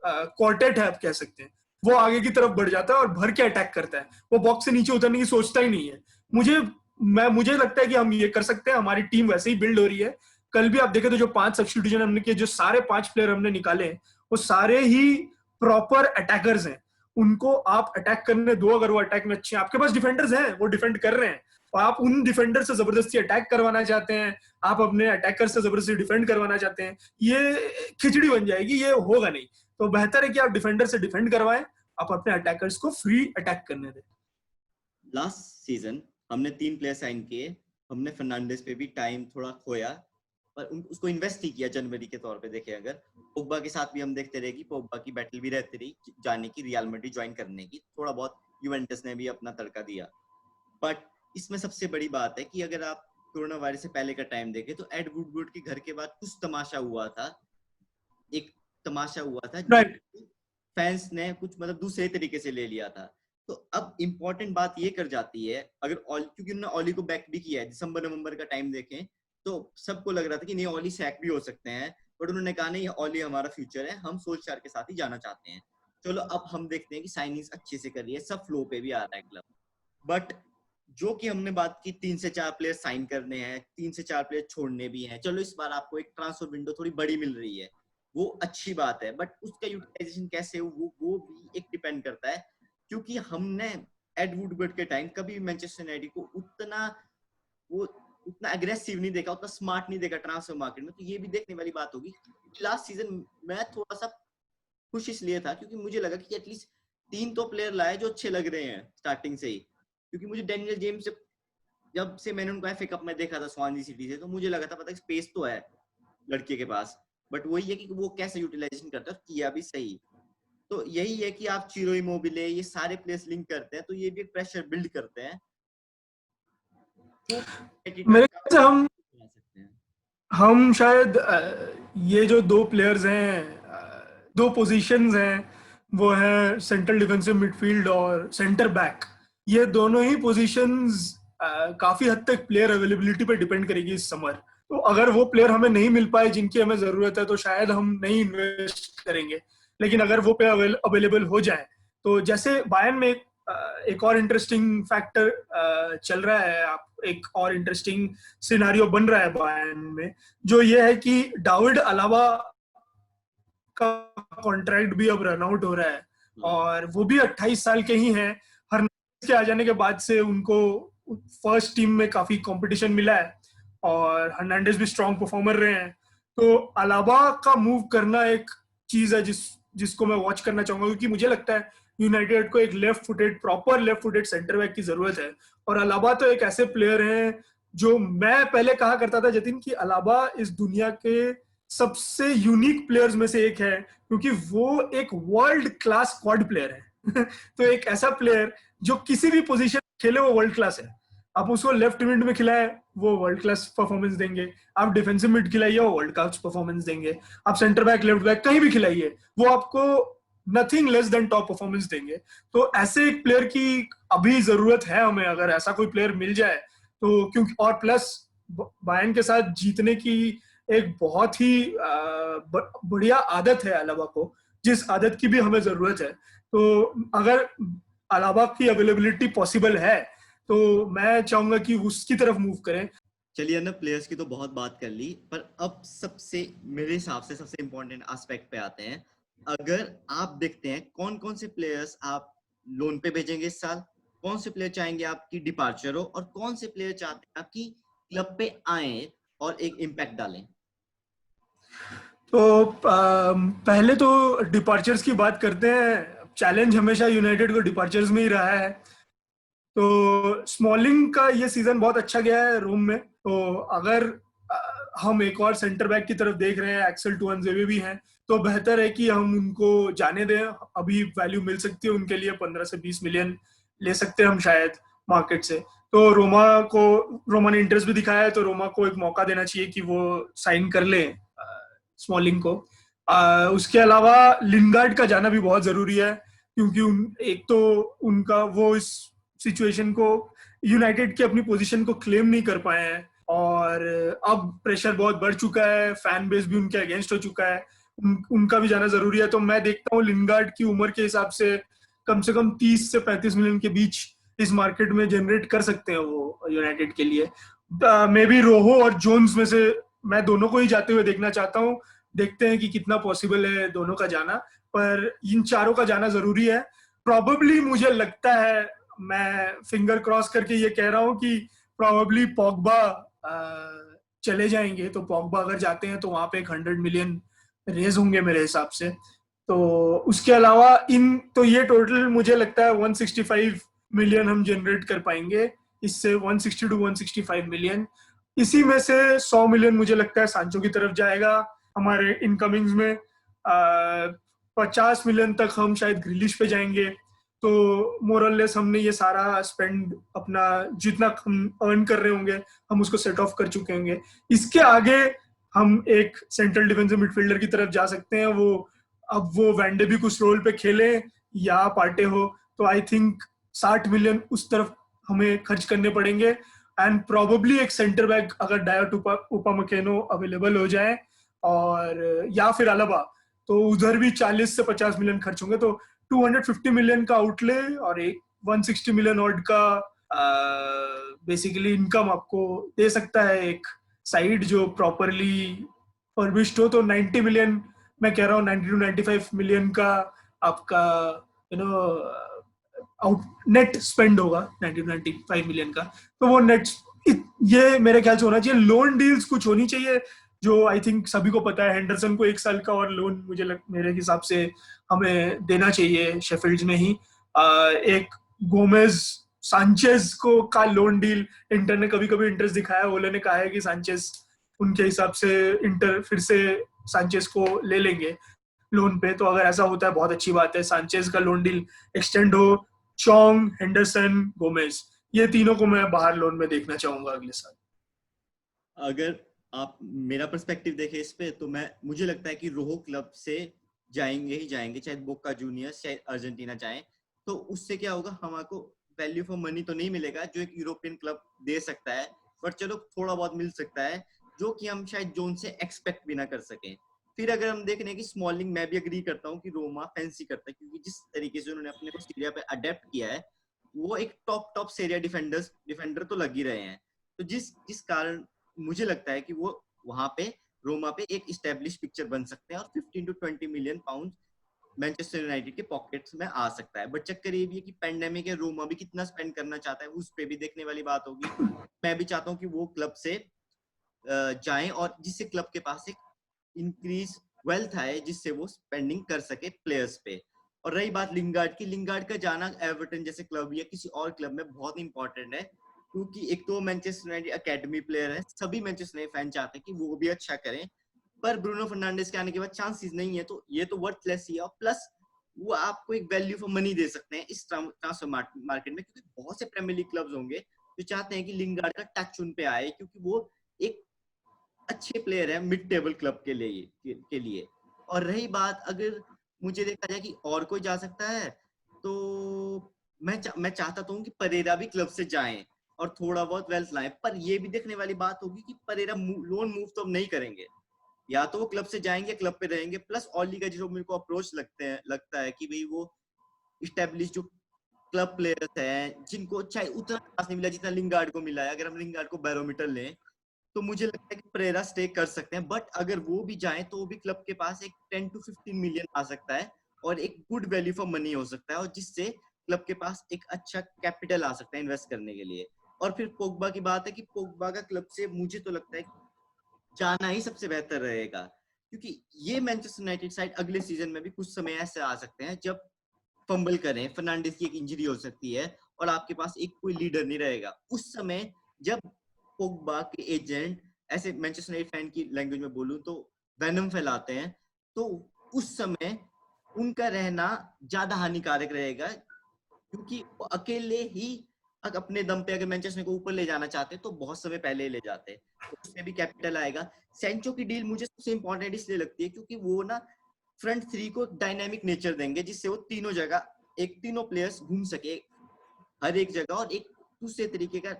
क्वार्टेट है आप कह सकते हैं, वो आगे की तरफ बढ़ जाता है और भर के अटैक करता है, वो बॉक्स से नीचे उतरने की सोचता ही नहीं है। मुझे लगता है कि हम ये कर सकते हैं, हमारी टीम वैसे ही बिल्ड हो रही है। कल भी आप देखें तो जो 5 सब्स्टिट्यूशन हमने किए, जो सारे 5 प्लेयर हमने निकाले हैं, वो सारे ही प्रॉपर अटैकर्स हैं। उनको आप अटैक करने दो, अगर वो अटैक में अच्छे हैं, आपके पास डिफेंडर्स हैं, वो डिफेंड कर रहे हैं, और आप उन डिफेंडर से जबरदस्ती अटैक करवाना चाहते हैं, आप अपने अटैकर से जबरदस्ती डिफेंड करवाना चाहते हैं, ये खिचड़ी बन जाएगी, ये होगा नहीं। तो बेहतर है कि आप डिफेंडर से डिफेंड करवाएं, आप अपने अटैकर्स को फ्री अटैक करने दें। लास्ट सीजन हमने 3 प्लेयर साइन किए, हमने फर्नांडिस पे भी टाइम थोड़ा खोया, पर उसको इन्वेस्ट ही किया जनवरी के तौर पे देखें अगर। पोग्बा के साथ भी हम देखते रहे कि पोग्बा की बैटल भी रहती रही जाने की, रियल मैड्रिड ज्वाइन करने की, थोड़ा बहुत यूवेंटस ने भी अपना तड़का दिया। बट इसमें सबसे बड़ी बात है कि अगर आप कोरोना वायरस से पहले का टाइम देखें तो एड वुडवर्ड के घर के बाद कुछ तमाशा हुआ था, एक तमाशा हुआ था राइट। फैंस ने कुछ मतलब दूसरे तरीके से ले लिया था। तो अब इम्पोर्टेंट बात ये कर जाती है, अगर क्योंकि उन्होंने ओली को बैक भी किया है, दिसंबर नवंबर का टाइम देखें तो सबको लग रहा था कि नहीं ओली सैक भी हो सकते हैं, बट उन्होंने कहा नहीं ओली हमारा फ्यूचर है, हम सोल्शायर के साथ ही जाना चाहते हैं। चलो अब हम देखते हैं कि साइनिंग्स अच्छे से कर रही है, सब फ्लो पे भी आ रहा है क्लब। बट जो कि हमने बात की 3 से 4 प्लेयर साइन करने हैं, 3 से 4 प्लेयर छोड़ने भी हैं, चलो इस बार आपको एक ट्रांसफर विंडो थोड़ी बड़ी मिल रही है, वो अच्छी बात है, बट उसका यूटिलाइजेशन कैसे हो वो भी एक डिपेंड करता है। क्योंकि हमने एड वुडवर्ड के टाइम कभी मैनचेस्टर यूनाइटेड को उतना एग्रेसिव नहीं देखा, उतना स्मार्ट नहीं देखा ट्रांसफर मार्केट में। तो ये भी देखने वाली बात होगी। लास्ट सीजन मैं थोड़ा सा खुश इसलिए था क्योंकि मुझे लगा कि एटलीस्ट 3 तो प्लेयर लाए जो अच्छे लग रहे हैं स्टार्टिंग से ही, क्योंकि मुझे डैनियल जेम्स जब से मैंने उनको एफए कप में देखा था स्वानजी सिटी से, तो मुझे लगा था पता है स्पेस तो है लड़के के पास, बट वही है कि वो कैसे यूटिलाइजेशन करता है, किया भी सही। तो यही है कि आप चिरो इमोबिले ये सारे प्लेयर्स लिंक करते हैं, तो ये भी प्रेशर बिल्ड करते हैं। तो मेरे ख्याल से बना सकते हैं। हम शायद ये जो दो प्लेयर्स हैं, दो पोजीशंस हैं, वो है सेंट्रल डिफेंसिव मिडफील्ड और सेंटर बैक। ये दोनों ही पोजीशंस काफी हद तक प्लेयर अवेलेबिलिटी पे डिपेंड करेगी इस समर। तो अगर वो प्लेयर हमें नहीं मिल पाए जिनकी हमें जरूरत है, तो शायद हम नहीं इन्वेस्ट करेंगे। लेकिन अगर वो प्लेयर अवेलेबल हो जाए, तो जैसे बायर्न में एक और इंटरेस्टिंग फैक्टर चल रहा है, आप एक और इंटरेस्टिंग सिनारियो बन रहा है बायर्न में, जो ये है कि दाऊद अलावा का कॉन्ट्रैक्ट भी अब रन आउट हो रहा है, और वो भी 28 साल के ही हैं। हर्नांडेज के आ जाने के बाद से उनको फर्स्ट टीम में काफी कंपटीशन मिला है, और हर्नांडेज भी स्ट्रॉन्ग परफॉर्मर रहे हैं। तो अलावा का मूव करना एक चीज है जिसको मैं वॉच करना चाहूंगा, क्योंकि मुझे लगता है यूनाइटेड को एक proper left footed centre back की जरूरत है। और अलावा तो एक ऐसे प्लेयर हैं जो मैं पहले कहा करता था जतिन कि अलावा इस दुनिया के सबसे यूनिक प्लेयर्स में से एक है, क्योंकि वो एक वर्ल्ड क्लास स्क्वाड प्लेयर है। तो एक ऐसा प्लेयर जो किसी भी पोजीशन खेले वो वर्ल्ड क्लास है। आप उसको लेफ्ट मिड में खिलाए वो वर्ल्ड क्लास परफॉर्मेंस देंगे, आप डिफेंसिव मिड खिलाइए वो वर्ल्ड क्लास परफॉर्मेंस देंगे, आप सेंटर बैक लेफ्ट बैक कहीं भी खिलाइए वो आपको nothing less than top performance देंगे। तो ऐसे एक प्लेयर की अभी जरूरत है हमें, अगर ऐसा कोई प्लेयर मिल जाए तो। क्योंकि और प्लस बायर्न के साथ जीतने की एक बहुत ही बढ़िया आदत है अलावा को, जिस आदत की भी हमें जरूरत है। तो अगर अलावा की अवेलेबिलिटी पॉसिबल है तो मैं चाहूंगा कि उसकी तरफ मूव करें। चलिए ना, प्लेयर्स की तो बहुत बात कर ली, पर अब सबसे मेरे हिसाब से सबसे इंपॉर्टेंट एस्पेक्ट पे आते हैं। अगर आप देखते हैं कौन कौन से प्लेयर्स आप लोन पे भेजेंगे इस साल, कौन से प्लेयर चाहेंगे आपकी डिपार्चर हो, और कौन से प्लेयर चाहते हैं आपकी क्लब पे आए और एक इम्पैक्ट डालें। तो पहले तो डिपार्चर्स की बात करते हैं। चैलेंज हमेशा यूनाइटेड को डिपार्चर्स में ही रहा है। तो स्मॉलिंग का ये सीजन बहुत अच्छा गया है रोम में। तो अगर हम एक और सेंटर बैक की तरफ देख रहे हैं, एक्सेल टुअनजेबे भी हैं, तो बेहतर है कि हम उनको जाने दें। अभी वैल्यू मिल सकती है उनके लिए, 15 से 20 मिलियन ले सकते हैं हम शायद मार्केट से। तो रोमा ने इंटरेस्ट भी दिखाया है, तो रोमा को एक मौका देना चाहिए कि वो साइन कर ले स्मॉलिंग को। उसके अलावा लिंगार्ड का जाना भी बहुत जरूरी है, क्योंकि एक तो उनका वो इस सिचुएशन को, यूनाइटेड की अपनी पोजीशन को क्लेम नहीं कर पाए हैं, और अब प्रेशर बहुत बढ़ चुका है, फैन बेस भी उनके अगेंस्ट हो चुका है। उनका भी जाना जरूरी है। तो मैं देखता हूँ लिंगार्ड की उम्र के हिसाब से कम 30 से 35 मिलियन के बीच इस मार्केट में जनरेट कर सकते हैं वो यूनाइटेड के लिए। मे बी रोहो और जोन्स में से मैं दोनों को ही जाते हुए देखना चाहता हूँ। देखते हैं कि कितना पॉसिबल है दोनों का जाना, पर इन चारों का जाना जरूरी है। प्रॉबेबली मुझे लगता है, मैं फिंगर क्रॉस करके ये कह रहा हूँ कि प्रॉबेबली पॉग्बा चले जाएंगे। तो पॉग्बा अगर जाते हैं तो वहां पे 100 मिलियन रेज होंगे मेरे हिसाब से। तो उसके अलावा तो ये टोटल मुझे लगता है 165 मिलियन हम जनरेट कर पाएंगे इससे, 160 टू 165 मिलियन। इसी में से 100 मिलियन मुझे लगता है सांचो की तरफ जाएगा हमारे इनकमिंग्स में। 50 मिलियन तक हम शायद ग्रिलिश पे जाएंगे। तो मोरलेस हमने ये सारा स्पेंड, अपना जितना हम अर्न कर रहे होंगे हम उसको सेट ऑफ कर चुके होंगे। इसके आगे हम एक सेंट्रल डिफेंसिव मिडफील्डर की तरफ जा सकते हैं। अब वो वैंडे भी कुछ रोल पे खेले या पार्टे हो, तो आई थिंक 60 मिलियन उस तरफ हमें खर्च करने पड़ेंगे। एंड प्रोबेबली एक सेंटर बैक अगर डायट उपामेकेनो अवेलेबल हो जाए, और या फिर अलावा, तो उधर भी 40 से 50 मिलियन खर्च होंगे। तो 250 मिलियन का आउटले और एक 160 मिलियन ऑड का बेसिकली इनकम आपको दे सकता है एक साइड जो प्रॉपरली फर्बिश्ड हो। तो 90 मिलियन, मैं कह रहा हूँ 90 टू 95 मिलियन का आपका आउट नेट स्पेंड होगा, 90 टू 95 मिलियन का। तो वो नेट ये मेरे ख्याल से होना चाहिए। लोन डील्स कुछ होनी चाहिए, जो आई थिंक सभी को पता है। हेंडरसन को 1 साल का और लोन मेरे हिसाब से हमें देना चाहिए शेफील्ड में ही। एक गोमेज सांचेज को का लोन डील, इंटर ने कभी कभी इंटरेस्ट दिखाया। ओले ने कहा है कि सांचेज उनके हिसाब से इंटर फिर से सांचेज को ले लेंगे लोन पे, तो अगर ऐसा होता है बहुत अच्छी बात है, सांचेज का लोन डील एक्सटेंड हो, चोंग, हेंडरसन, गोमेज, ये तीनों को मैं बाहर लोन में देखना चाहूंगा अगले साल। अगर आप मेरा पर्सपेक्टिव देखें इस पे, तो मुझे लगता है कि रोहो क्लब से जाएंगे ही जाएंगे, चाहे बोका जूनियर्स चाहे अर्जेंटीना जाए। तो उससे क्या होगा, हमारे वैल्यू फॉर मनी तो नहीं मिलेगा जो एक यूरोपियन क्लब दे सकता है, पर चलो थोड़ा बहुत मिल सकता है जो कि हम शायद जोन से एक्सपेक्ट भी ना कर सकें। फिर अगर हम देख रहे हैं कि स्मॉलिंग, मैं भी अग्री करता हूँ कि रोमा फैंसी करता है, क्योंकि जिस तरीके से उन्होंने अपने को सीरिया पे अडेप्ट किया है, वो एक टॉप सीरिया डिफेंडर तो लग ही रहे हैं। तो जिस जिस कारण मुझे लगता है कि वो वहां पे रोमा पे एक इस्टेब्लिश पिक्चर बन सकते हैं और 15 to 20 million pound Manchester United के पॉकेट्स में आ सकता है। बट चक्कर ये भी है कि पेंडेमिक है, रोमा भी कितना स्पेंड करना चाहता है, उस पे भी देखने वाली बात होगी। मैं भी चाहता हूँ कि वो क्लब से जाएं, और जिससे क्लब के पास एक इंक्रीज वेल्थ आए, जिससे वो स्पेंडिंग कर सके प्लेयर्स पे। और रही बात लिंगार्ड की, लिंगार्ड का जाना एवर्टन जैसे क्लब या किसी और क्लब में बहुत इंपॉर्टेंट है, क्योंकि एक तो मैनचेस्टर यूनाइटेड अकेडमी प्लेयर है, सभी मैनचेस्टर यूनाइटेड फैन चाहते हैं कि वो भी अच्छा करें, पर ब्रूनो फर्नांडिस के आने के बाद चांसेस नहीं है, तो ये तो वर्थलेस ही है। और प्लस वो आपको एक वैल्यू फॉर मनी दे सकते हैं इस ट्रांसफर मार्केट में, क्योंकि बहुत से प्रीमियर लीग क्लब्स होंगे जो चाहते हैं कि लिंगार्ड का टच उन पे आए, क्योंकि वो एक अच्छे प्लेयर है मिड टेबल क्लब के लिए। और रही बात, अगर मुझे देखा जाए कि और कोई जा सकता है, तो मैं चाहता तो हूँ कि परेरा भी क्लब से जाएं और थोड़ा बहुत वेल्थ लाएं, पर ये भी देखने वाली बात होगी कि परेरा लोन मूव तो अब नहीं करेंगे, या तो वो क्लब से जाएंगे क्लब पे रहेंगे। प्लस ऑली का जो मेरे को अप्रोच लगता है कि भाई वो इस्टेब्लिश जो क्लब प्लेयर्स हैं जिनको चाहे उतना खास नहीं मिला जितना लिंगार्ड को मिला है, अगर हम लिंगार्ड को बैरोमीटर लें, तो मुझे लगता है कि परेरा स्टे कर सकते हैं। बट अगर वो भी जाएं तो वो भी क्लब के पास एक 10 टू 15 मिलियन आ सकता है और एक गुड वैल्यू फॉर मनी हो सकता है, और जिससे क्लब के पास एक अच्छा कैपिटल आ सकता है इन्वेस्ट करने के लिए। और फिर पोग्बा की बात है कि पोग्बा का क्लब से मुझे तो लगता है जाना ही सबसे बेहतर रहेगा, क्योंकि ये मैनचेस्टर यूनाइटेड साइड अगले सीजन में भी कुछ समय ऐसे आ सकते हैं जब फंबल करें, फर्नांडिस की एक इंजरी हो सकती है और आपके पास एक कोई लीडर नहीं रहेगा उस समय, जब पोग्बा के एजेंट, ऐसे मैनचेस्टर यूनाइटेड फैन की लैंग्वेज में बोलूं तो, वेनम फैलाते हैं, तो उस समय उनका रहना ज्यादा हानिकारक रहेगा, क्योंकि वो अकेले ही अपने दम पे अगर मैनचेस्टर को ऊपर ले जाना चाहते तो बहुत समय पहले ले जाते, तो उसमें भी कैपिटल आएगा। सेंचो की डील मुझे सबसे इंपॉर्टेंट इसलिए लगती है क्योंकि वो ना फ्रंट थ्री को डायनामिक नेचर देंगे, जिससे वो तीनों जगह तीनों प्लेयर्स घूम सके हर एक जगह, और एक दूसरे तरीके का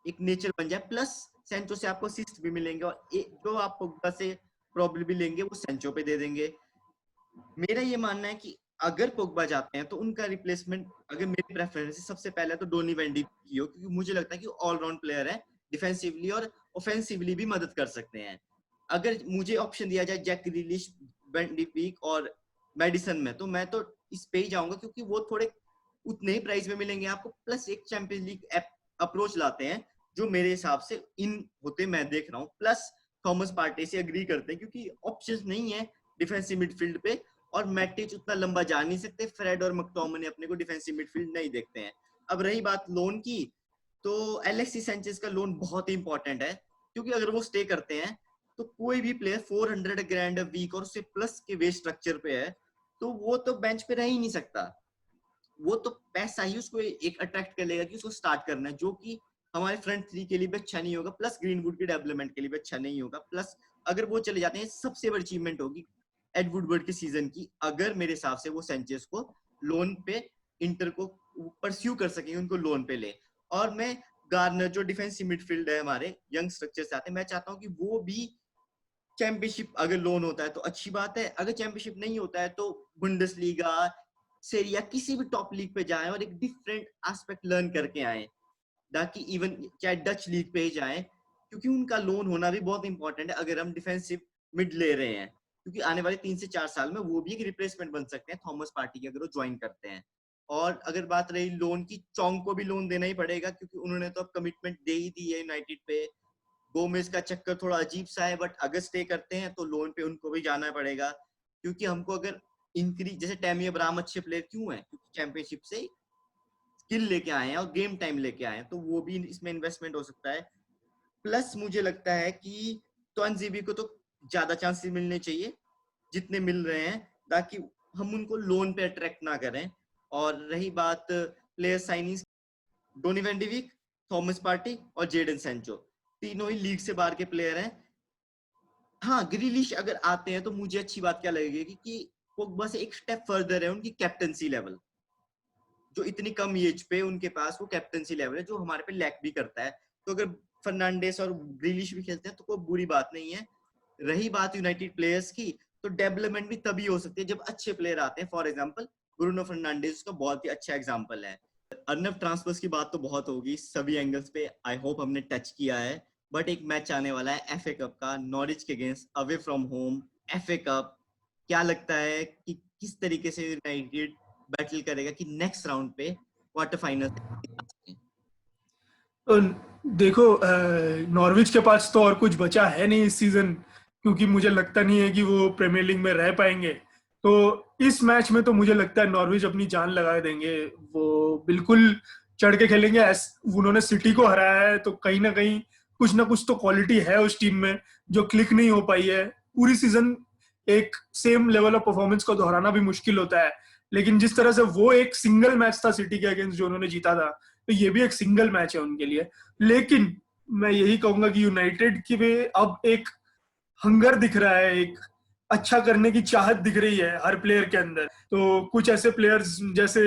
एक नेचर बन जाए। प्लस सेंचो से आपको असिस्ट भी मिलेंगे, और जो आप पोग्बा से प्रॉब्लम लेंगे वो सेंचो पे दे देंगे। मेरा ये मानना है कि अगर पोग्बा जाते हैं तो उनका रिप्लेसमेंट, अगर मेरी प्रेफरेंस है, सबसे पहले तो डोनी वेंडी की हो, क्योंकि मुझे लगता है कि ऑलराउंड प्लेयर है, डिफेंसिवली और ऑफेंसिवली भी मदद कर सकते हैं। अगर मुझे ऑप्शन दिया जाए जैक ग्रिलिश, वेंडी पीक और मेडिसन में, तो मैं तो इस पे ही जाऊंगा, क्योंकि वो थोड़े उतने ही प्राइस में मिलेंगे आपको, प्लस एक चैंपियंस लीग अप्रोच लाते हैं जो मेरे हिसाब से इन होते मैं देख रहा हूँ। प्लस थॉमस पार्टे से अग्री करते हैं, क्योंकि ऑप्शंस नहीं है डिफेंसिव मिडफील्ड पे, और मैटिच उतना लंबा जा नहीं सकते, फ्रेड और मकटोमनी अपने को डिफेंसिव मिडफील्ड नहीं देखते हैं। अब रही बात लोन की, तो एलेक्सी सैंचेज का लोन बहुत ही इंपॉर्टेंट है, क्योंकि अगर वो स्टे करते हैं तो कोई भी प्लेयर 400 ग्रैंड वीक और उससे प्लस के वेज स्ट्रक्चर पे है, तो वो तो बेंच पे रह ही नहीं सकता। वो तो पैसा ही उसको एक अट्रैक्ट कर लेगा कि उसको स्टार्ट करना है, जो कि हमारे फ्रंट थ्री के लिए भी अच्छा नहीं होगा, प्लस ग्रीनवुड के डेवलपमेंट के लिए भी अच्छा नहीं होगा। प्लस अगर वो चले जाते हैं, सबसे बड़ी अचीवमेंट होगी एड वुडवर्ड के सीजन की, अगर मेरे हिसाब से वो सेंचेस को लोन पे इंटर को परस्यू कर सकेंगे, उनको लोन पे ले। और मैं गार्नर जो डिफेंसिव मिडफील्ड है हमारे यंग स्ट्रक्चर से आते हैं, मैं चाहता हूँ कि वो भी चैंपियनशिप, अगर लोन होता है तो अच्छी बात है, अगर चैंपियनशिप नहीं होता है तो बुंडेसलीगा, सेरिया, किसी भी टॉप लीग पे जाएं और एक डिफरेंट एस्पेक्ट लर्न करके आए, ताकि इवन चाहे डच लीग पे ही जाएं, क्योंकि उनका लोन होना भी बहुत इंपॉर्टेंट है अगर हम डिफेंसिव मिड ले रहे हैं, क्योंकि आने वाले 3 से 4 साल में वो भी एक रिप्लेसमेंट बन सकते हैं थॉमस पार्टी के, अगर वो ज्वाइन करते हैं। और अगर बात रही लोन की, चोंग को भी लोन देना ही पड़ेगा, क्योंकि उन्होंने तो अब कमिटमेंट दे ही दी है यूनाइटेड पे। गोमेज का चक्कर थोड़ा अजीब सा है, बट अगर स्टे करते हैं तो लोन पे उनको भी जाना पड़ेगा, क्योंकि हमको अगर इंक्रीज, जैसे टैमी अब्राहम अच्छे प्लेयर क्यों है, क्योंकि चैंपियनशिप से स्किल लेके आए हैं और गेम टाइम लेके आए हैं, तो वो भी इसमें इन्वेस्टमेंट हो सकता है। प्लस मुझे लगता है कि तो अनजीबी को तो ज्यादा चांसेस मिलने चाहिए जितने मिल रहे हैं, ताकि हम उनको लोन पे अट्रैक्ट ना करें। और रही बात player signing, Donny van de Beek, Thomas Partey और जेडन सैंचो, तीनों ही लीग से बाहर के प्लेयर हैं। हाँ, ग्रिलिश अगर आते हैं तो मुझे अच्छी बात क्या लगेगी कि पोग्बा से एक स्टेप फर्दर है उनकी कैप्टनसी लेवल, जो इतनी कम एज पे उनके पास वो कैप्टनसी लेवल है जो हमारे पे लैक भी करता है। तो अगर फर्नांडेस और ग्रिलिश भी खेलते हैं तो कोई बुरी बात नहीं है। रही बात यूनाइटेड प्लेयर्स की, तो डेवलपमेंट भी तभी हो सकती है जब अच्छे प्लेयर आते हैं। फॉर एग्जांपल ब्रूनो फर्नांडिस उसका बहुत ही अच्छा एग्जांपल है। अर्नब ट्रांसफर्स की बात तो बहुत होगी, सभी एंगल्स पे आई होप हमने टच किया है। बट एक मैच आने वाला है एफए कप का, नॉरिच के against, away from home FA cup. क्या लगता है कि किस तरीके से यूनाइटेड बैटल करेगा कि नेक्स्ट राउंड पे क्वार्टर फाइनल? तो देखो, नॉर्विच के पास तो और कुछ बचा है नहीं इस सीजन, क्योंकि मुझे लगता नहीं है कि वो प्रीमियर लीग में रह पाएंगे। तो इस मैच में तो मुझे लगता है नॉर्विच अपनी जान लगा देंगे। वो बिल्कुल चढ़ के खेलेंगे। उन्होंने सिटी को हराया है, तो कहीं ना कहीं कुछ ना कुछ तो क्वालिटी है उस टीम में जो क्लिक नहीं हो पाई है पूरी सीजन। एक सेम लेवल ऑफ परफॉर्मेंस को दोहराना भी मुश्किल होता है, लेकिन जिस तरह से वो एक सिंगल मैच था सिटी के अगेंस्ट जो उन्होंने जीता था, तो ये भी एक सिंगल मैच है उनके लिए। लेकिन मैं यही कहूंगा कि यूनाइटेड की भी अब एक हंगर दिख रहा है, एक अच्छा करने की चाहत दिख रही है हर प्लेयर के अंदर। तो कुछ ऐसे प्लेयर्स जैसे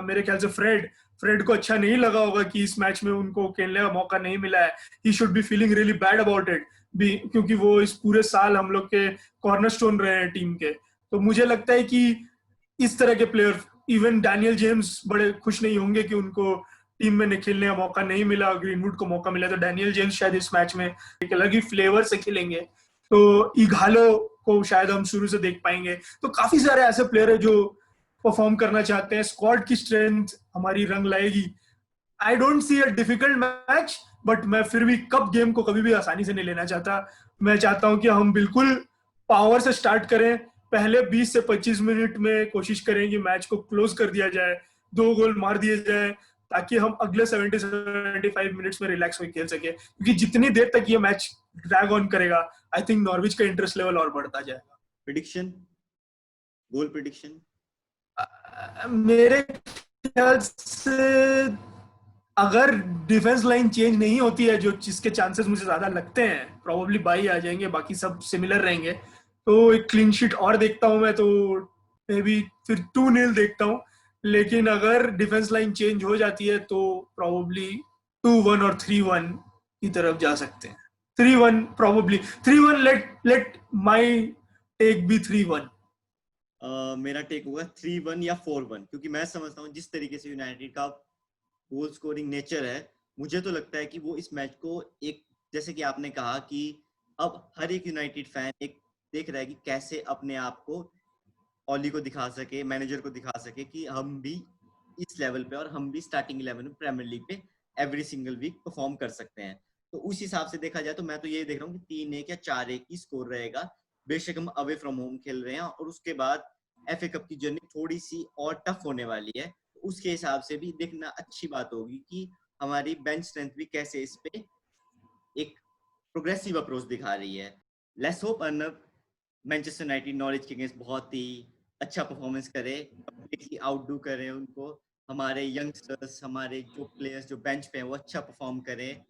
मेरे ख्याल से फ्रेड को अच्छा नहीं लगा होगा कि इस मैच में उनको खेलने का मौका नहीं मिला है। He should be feeling really bad about it भी, क्योंकि वो इस पूरे साल हम लोग के कॉर्नरस्टोन रहे हैं टीम के। तो मुझे लगता है कि इस तरह के प्लेयर, इवन डैनियल जेम्स बड़े खुश नहीं होंगे कि उनको टीम में खेलने का मौका नहीं मिला, ग्रीनवुड को मौका मिला। तो डैनियल जेम्स शायद इस मैच में एक अलग ही फ्लेवर से खेलेंगे। तो इघालो को शायद हम शुरू से देख पाएंगे। तो काफी सारे ऐसे प्लेयर है जो परफॉर्म करना चाहते हैं। स्क्वाड की स्ट्रेंथ हमारी रंग लाएगी। आई don't C a difficult match, but मैं फिर भी कप गेम को कभी भी आसानी से नहीं लेना चाहता। मैं चाहता हूं कि हम बिल्कुल पावर से स्टार्ट करें। पहले 20 से 25 मिनट में कोशिश करें कि मैच को क्लोज कर दिया जाए, 2 गोल मार दिए जाए, ताकि हम अगले 70-75 मिनट्स में रिलैक्स होकर खेल सके। क्योंकि जितनी देर तक ये मैच ड्रैग ऑन करेगा, आई थिंक नॉर्विच का इंटरेस्ट लेवल और बढ़ता जाएगा। प्रिडिक्शन, गोल प्रिडिक्शन? मेरे ख्याल से अगर डिफेंस लाइन चेंज नहीं होती है, जो जिसके चांसेस मुझे ज्यादा लगते हैं, प्रोबेबली बाई आ जाएंगे, बाकी सब सिमिलर रहेंगे। तो एक क्लीन शीट और देखता हूं मैं, तो मे बी फिर 2-0 देखता हूं। लेकिन अगर डिफेंस लाइन चेंज हो जाती है तो प्रोबेबली 2-1 और 3-1 की तरफ जा सकते हैं। 3-1 probably, 3-1। Let let my take be 3-1। मेरा टेक होगा 3-1 या 4-1, क्योंकि मैं समझता हूँ जिस तरीके से यूनाइटेड का गोल स्कोरिंग नेचर है, मुझे तो लगता है कि वो इस मैच को एक, जैसे कि आपने कहा कि अब हर एक यूनाइटेड फैन एक देख रहा है कि कैसे अपने आप को ओली को दिखा सके, मैनेजर को दिखा सके कि हम भी इस लेवल पे और हम भी स्टार्टिंग 11 में प्रीमियर लीग पे एवरी सिंगल वीक परफॉर्म कर सकते हैं। तो उस हिसाब से देखा जाए तो मैं तो ये देख रहा हूँ कि 3-1 या 4-1 की स्कोर रहेगा। बेशक हम अवे फ्रॉम होम खेल रहे हैं और उसके बाद एफए कप की जर्नी थोड़ी सी और टफ होने वाली है। उसके हिसाब से भी देखना अच्छी बात होगी कि हमारी बेंच स्ट्रेंथ भी कैसे इस पे एक प्रोग्रेसिव अप्रोच दिखा रही है। Let's hope Arnab Manchester United Norwich के अगेंस्ट बहुत ही अच्छा परफॉर्मेंस करे, कंप्लीटली आउटडू करे उनको। हमारे यंगस्टर्स, हमारे जो प्लेयर्स जो बेंच पे हैं वो अच्छा परफॉर्म करें।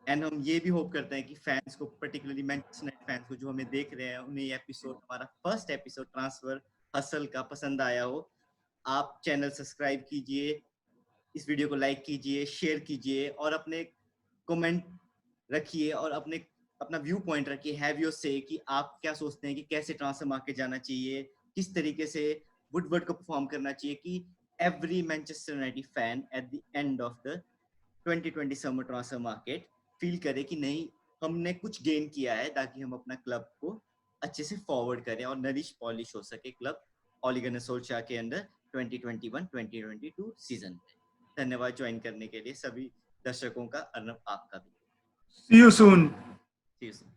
एंड हम ये भी होप करते हैं कि फैंस को, पर्टिकुलरली मैनचेस्टर यूनाइटेड फैंस को जो हमें देख रहे हैं, उन्हें ये एपिसोड, हमारा फर्स्ट एपिसोड ट्रांसफर हसल का पसंद आया हो। आप चैनल सब्सक्राइब कीजिए, इस वीडियो को लाइक कीजिए, शेयर कीजिए और अपने कमेंट रखिए और अपना व्यू पॉइंट रखिए, हैव योर से, कि आप क्या सोचते हैं कि कैसे ट्रांसफर मार्केट जाना चाहिए, किस तरीके से वुडवर्ड को परफॉर्म करना चाहिए, कि every Manchester United fan at the end of the 2020 summer transfer market feel करे कि नहीं, हमने कुछ गेन किया है, ताकि हम अपना क्लब को अच्छे से फॉरवर्ड करें और नरिश पॉलिश हो सके क्लब ओले गुनर सोल्शायर के अंडर 2021-2022 सीजन पे। धन्यवाद ज्वाइन करने के लिए सभी दर्शकों का, अर्नब आपका भी। See you soon. See you soon.